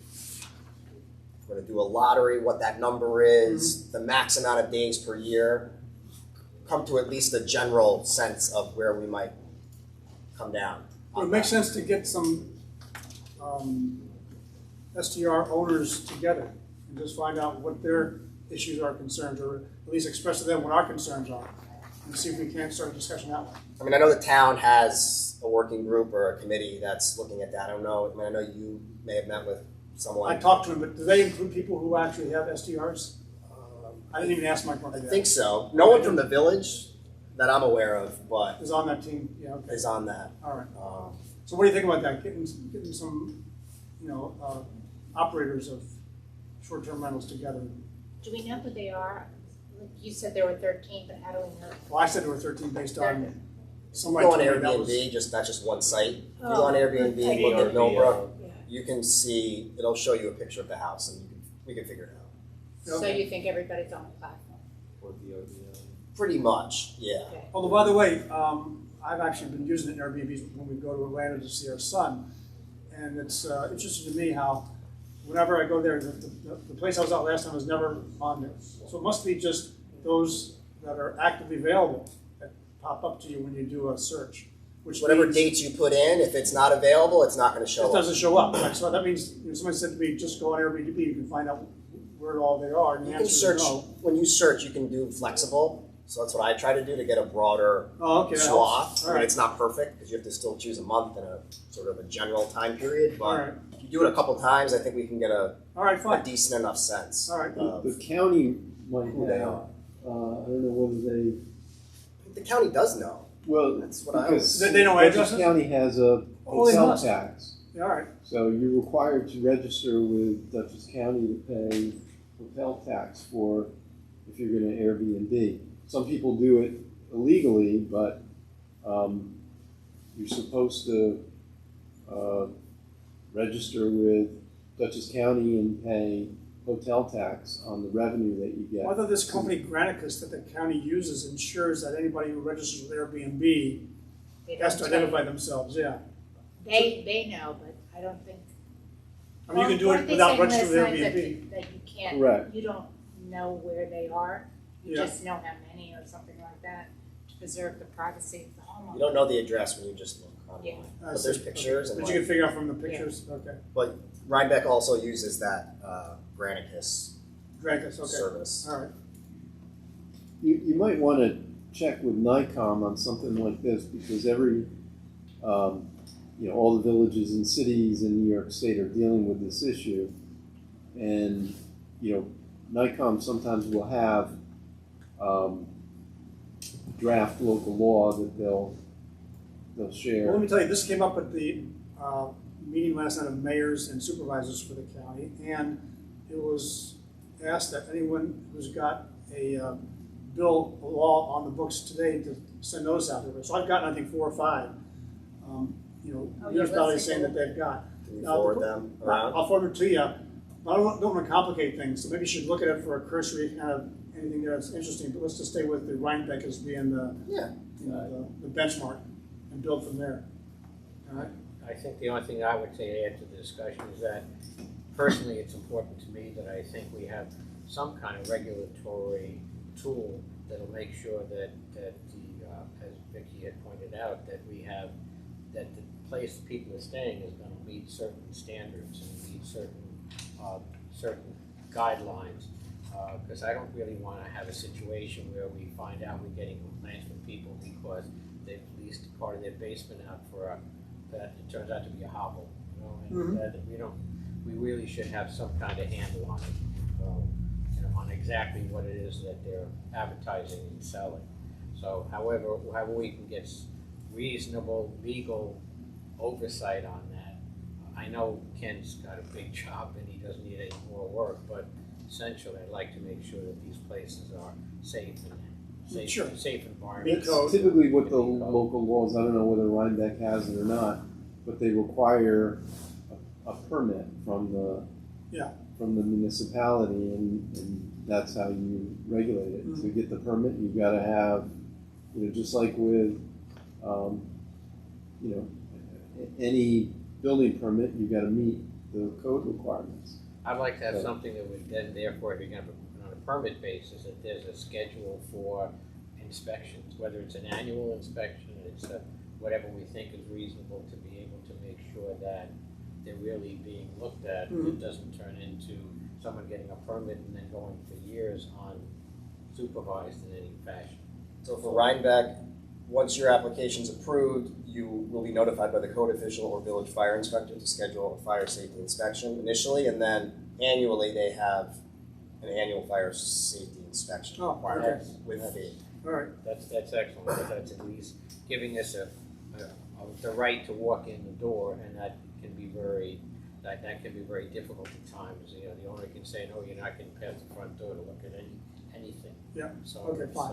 We're going to do a lottery, what that number is, the max amount of days per year. Come to at least a general sense of where we might come down. Well, it makes sense to get some STR owners together and just find out what their issues are, concerns, or at least express to them what our concerns are, and see if we can't start a discussion that way. I mean, I know the town has a working group or a committee that's looking at that. I don't know. I mean, I know you may have met with someone. I talked to them, but do they include people who actually have STRs? I didn't even ask Mike. I think so. No one from the village that I'm aware of, but is on that team. Yeah, okay. Is on that. All right. So what do you think about that? Getting some, operators of short-term rentals together. Do we know who they are? You said there were 13, but how do we know? Well, I said there were 13 based on somebody. Go on Airbnb, that's just one site. If you go on Airbnb, look at Millbrook, you can see, it'll show you a picture of the house, and we can figure it out. So you think everybody's on the platform? Pretty much, yeah. Okay. Although, by the way, I've actually been using it in Airbnb when we go to Atlanta to see our son, and it's interesting to me how whenever I go there, the place I was at last time was never on there. So it must be just those that are actively available that pop up to you when you do a search. Whatever dates you put in, if it's not available, it's not going to show up. It doesn't show up. Right? So that means somebody said to me, just go on Airbnb, you can find out where all they are. And you can search, when you search, you can do flexible. So that's what I try to do to get a broader swath. I mean, it's not perfect because you have to still choose a month and a sort of a general time period. But if you do it a couple times, I think we can get a decent enough sense. All right. The county might have. I don't know whether they. The county does know. Well, that's what because they know Dutchess County has a hotel tax. Yeah, all right. So you're required to register with Dutchess County to pay hotel tax for if you're going to Airbnb. Some people do it illegally, but you're supposed to register with Dutchess County and pay hotel tax on the revenue that you get. I thought this company, Granicus, that the county uses ensures that anybody who registers with Airbnb has to identify themselves, yeah. They know, but I don't think. I mean, you can do it without registering with Airbnb. That you can't, correct. You don't know where they are. You Yeah. just know how many or something like that to preserve the privacy of the homeowner. You don't know the address when you just look online. Yeah. But there's pictures. But And you can figure out from the pictures, okay. But Rhinebeck also uses that Granicus service. All right. You might want to check with NICOM on something like this because every, all the villages and cities in New York State are dealing with this issue. And, NICOM sometimes will have draft local law that they'll share. Well, let me tell you, this came up at the meeting last night of mayors and supervisors for the county, and it was asked that anyone who's got a bill, a law on the books today to send those out there. So I've gotten, I think, 4 or 5. Municipalities saying that they've got. Can you forward them around? I'll forward it to you. I don't want to complicate things, so maybe you should look at it for a cursory kind of anything there that's interesting. But let's just stay with the Rhinebeck as being the the benchmark and build from there. All right. I think the only thing I would say to add to the discussion is that personally it's important to me that I think we have some kind of regulatory tool that'll make sure that as Vicki had pointed out, that the place people are staying is going to meet certain standards and meet certain guidelines. Because I don't really want to have a situation where we find out we're getting complaints from people because they've leased part of their basement out for that it turns out to be a hovel, and that we really should have some kind of handle on it, on exactly what it is that they're advertising and selling. So however we can get reasonable legal oversight on that. I know Ken's got a big job and he doesn't need any more work, but essentially I'd like to make sure that these places are safe and safe environments. Typically with the local laws, I don't know whether Rhinebeck has it or not, but they require a permit from the municipality, and that's how you regulate it. To get the permit, you've got to have, just like with, any building permit, you've got to meet the code requirements. I'd like to have something that would then, therefore, if you're going to put on a permit basis, that there's a schedule for inspections, whether it's an annual inspection, it's whatever we think is reasonable to be able to make sure that they're really being looked at. It doesn't turn into someone getting a permit and then going for years unsupervised in any fashion. So for Rhinebeck, once your application's approved, you will be notified by the code official or village fire inspector to schedule a fire safety inspection initially, and then annually they have an annual fire safety inspection requirement with a fee. All right. That's excellent. That's at least giving us the right to walk in the door, and that can be very difficult at times. The owner can say, no, you're not getting past the front door to look at anything. Yeah. So okay, fine.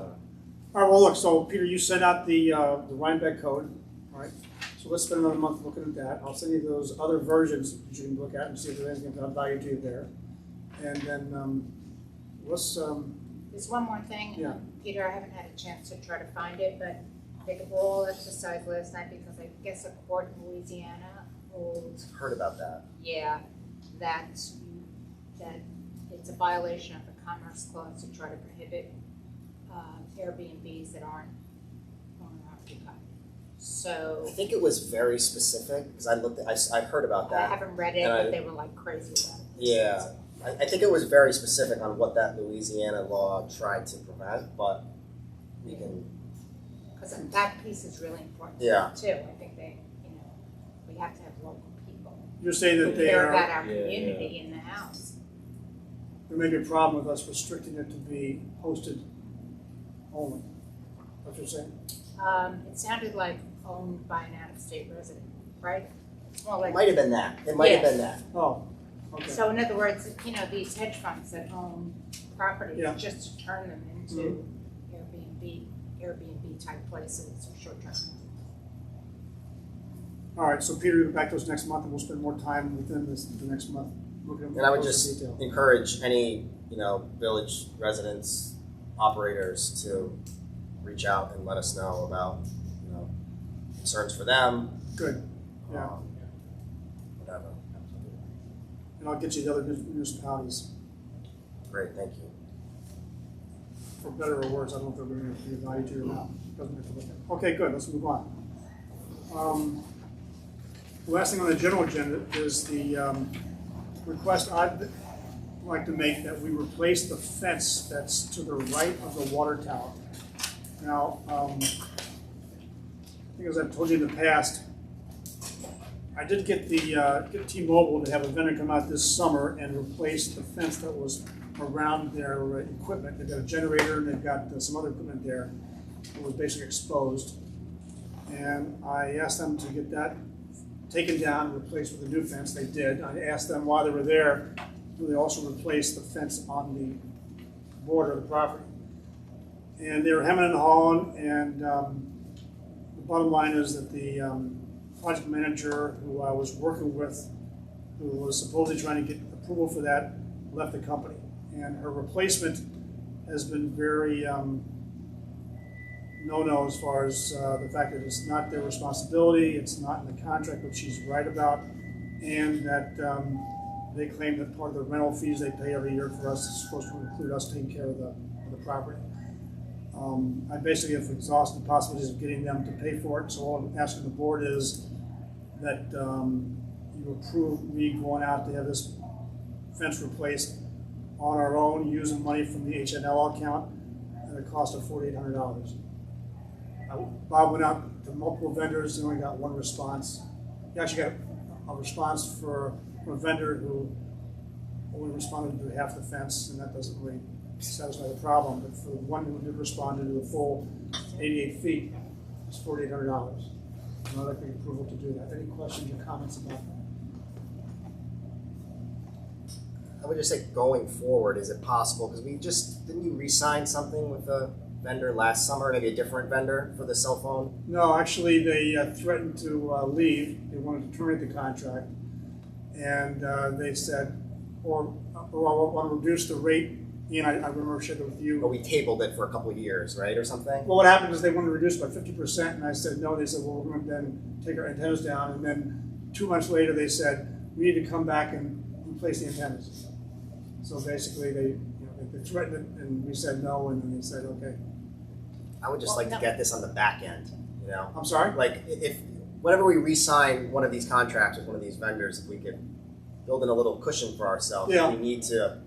All right, well, look, so Peter, you sent out the Rhinebeck code, all right? So let's spend another month looking at that. I'll send you those other versions that you can look at and see if there's anything of value to you there. And then There's one more thing. Yeah. Peter, I haven't had a chance to try to find it, but I took a parole exercise last night because I guess a court in Louisiana ruled. Heard about that. Yeah, that it's a violation of the Commerce Clause to try to prohibit Airbnbs that aren't owner occupied. So I think it was very specific because I heard about that. I haven't read it, but they were like crazy about it. Yeah, I think it was very specific on what that Louisiana law tried to prevent, but we can. Because that piece is really important too. I think we have to have local people. You're saying that they care are about our community in the house. There may be a problem with us restricting it to be posted only. That's what you're saying? It sounded like owned by an out-of-state resident, right? Well, like, It might have been that. It might have been that. Oh, okay. So in other words, these hedge funds that own properties, Yeah. just to turn them into Airbnb type places or short-term. All right, so Peter, we'll get back to us next month, and we'll spend more time within the next month looking at And I would those just detail. encourage any, village residents, operators to reach out and let us know about, concerns for them. Good. Yeah. Whatever. And I'll get you the other municipalities. Great, thank you. For better or worse, I don't know if they're going to be of value to you or not. Doesn't have to look at. Okay, good. Let's move on. The last thing on the general agenda is the request I'd like to make that we replace the fence that's to the right of the water tower. Now, I think as I've told you in the past, I did get get T-Mobile to have a vendor come out this summer and replace the fence that was around their equipment. They've got a generator and they've got some other equipment there that was basically exposed. And I asked them to get that taken down and replaced with a new fence. They did. I asked them while they were there, do they also replace the fence on the border of the property? And they were hemming and hawing, and the bottom line is that the project manager who I was working with, who was supposedly trying to get approval for that, left the company. And her replacement has been very no-no as far as the fact that it's not their responsibility, it's not in the contract, which she's right about, and that they claim that part of the rental fees they pay every year for us is supposed to include us taking care of the property. I basically have exhausted the possibilities of getting them to pay for it, so all I'm asking the board is that you approve me going out to have this fence replaced on our own, using money from the HNL account at a cost of $4,800. Bob went out to multiple vendors and only got one response. He actually got a response from a vendor who only responded to half the fence, and that doesn't really satisfy the problem. But for the one who did respond to the full 88 feet, it's $4,800. And I'd like the approval to do that. Any questions or comments about that? I would just say going forward, is it possible? Because didn't you re-sign something with a vendor last summer, maybe a different vendor for the cell phone? No, actually they threatened to leave. They wanted to terminate the contract. And they said, or want to reduce the rate. Ian, I remember sharing it with you. But we tabled it for a couple of years, right, or something? Well, what happened is they wanted to reduce by 50%, and I said no. They said, well, we're going to then take our antennas down. And then 2 months later, they said, we need to come back and replace the antennas. So basically, they threatened it, and we said no, and then they said, okay. I would just like to get this on the back end, you know? I'm sorry? Like, if whenever we re-sign one of these contracts with one of these vendors, if we could build in a little cushion for ourselves, Yeah. if we need to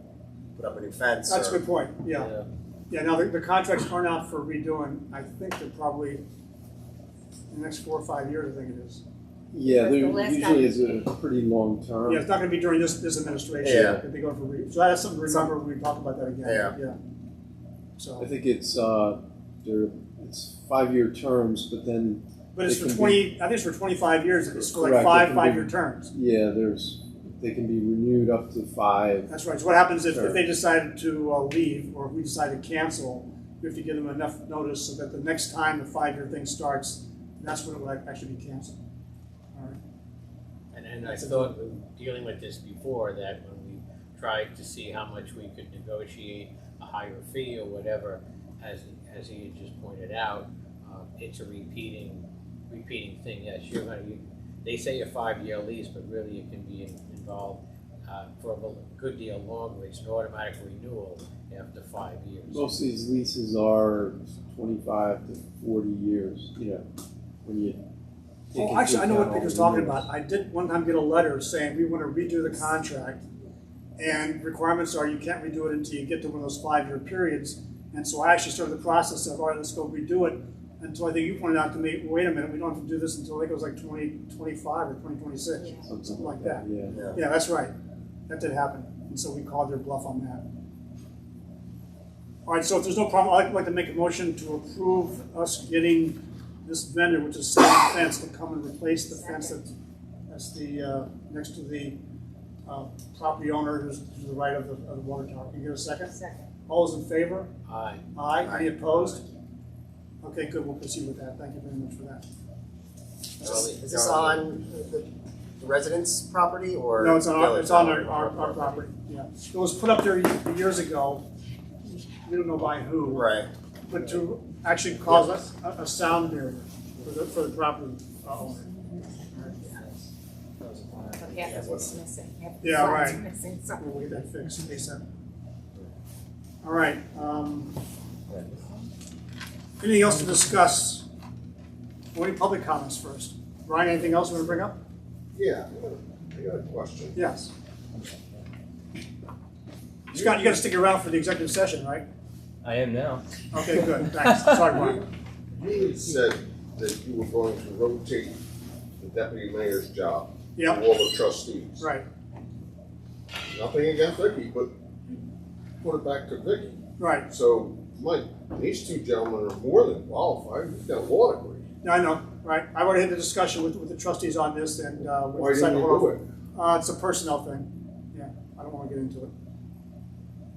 put up a new fence. That's a good point, yeah. Yeah, now the contracts aren't out for redoing. I think they're probably in the next 4 or 5 years, I think it is. Yeah, But there the last usually is time- a pretty long term. Yeah, it's not going to be during this administration. Yeah. If they go for so that's something to remember when we talk about that again. Yeah. So, I think it's 5-year terms, but then but it's they for can 20. I think it's for 25 years. It's for like Correct, it can be- 5-year terms. they can be renewed up to 5. That's right. So what happens if Sure. they decided to leave, or if we decide to cancel? We have to give them enough notice so that the next time the 5-year thing starts, that's when it will actually be canceled. All right. And I thought, dealing with this before, that when we tried to see how much we could negotiate a higher fee or whatever, as he had just pointed out, it's a repeating thing. Yes, they say a 5-year lease, but really it can be involved for a good deal longer. It's an automatic renewal after 5 years. Most of these leases are 25 to 40 years, when you take Oh, into actually, I know account what all Peter's the talking renewals. about. I did one time get a letter saying we want to redo the contract, and requirements are you can't redo it until you get to one of those 5-year periods. And so I actually started the process of, all right, let's go redo it. Until I think you pointed out to me, wait a minute, we don't have to do this until I think it was like 2025 or 2026, something like that. Yeah. Yeah, that's right. That did happen. And so we called their bluff on that. All right, so if there's no problem, I'd like to make a motion to approve us getting this vendor, which is Second Fence, to come and replace the fence that's the next to the property owner who's to the right of the water tower. Can you get a second? Second. All those in favor? Aye. Aye. Any opposed? Okay, good. We'll proceed with that. Thank you very much for that. Is this on the residence property or? No, it's on village? our property. Yeah, it was put up there years ago. We don't know by who. Right. But to actually cause a sound barrier for the property owner. But half of it's missing. Half the Yeah, side's right. missing, so. We'll get that fixed ASAP. All right. Anything else to discuss? Or any public comments first? Brian, anything else you want to bring up? Yeah, I got a question. Yes. Scott, you got to stick around for the executive session, right? I am now. Okay, good. Thanks. Sorry, Brian. You had said that you were going to rotate the deputy mayor's job Yep. to all the trustees. Right. Nothing against Vicky, but you put it back to Vicky. Right. So, Mike, these two gentlemen are more than qualified. You've got a law degree. I know, right? I already had the discussion with the trustees on this, and we Why decided didn't to you hold do off. it? It's a personnel thing. Yeah, I don't want to get into it.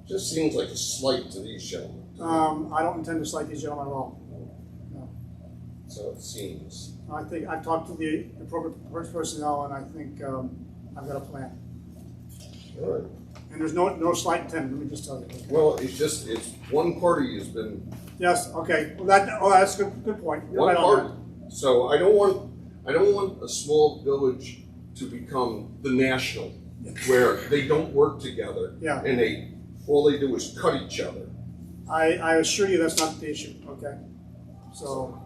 Just seems like a slight to these gentlemen. I don't intend to cite these gentlemen at all. So it seems. I think I've talked to the appropriate personnel, and I think I've got a plan. All right. And there's no slight intent. Let me just tell you. Well, it's one party has been Yes. Okay. Well, that's a good point. You're one right on party. So I don't want a small village to become the national, where they don't work together. Yeah. And all they do is cut each other. I assure you that's not the issue. Okay. So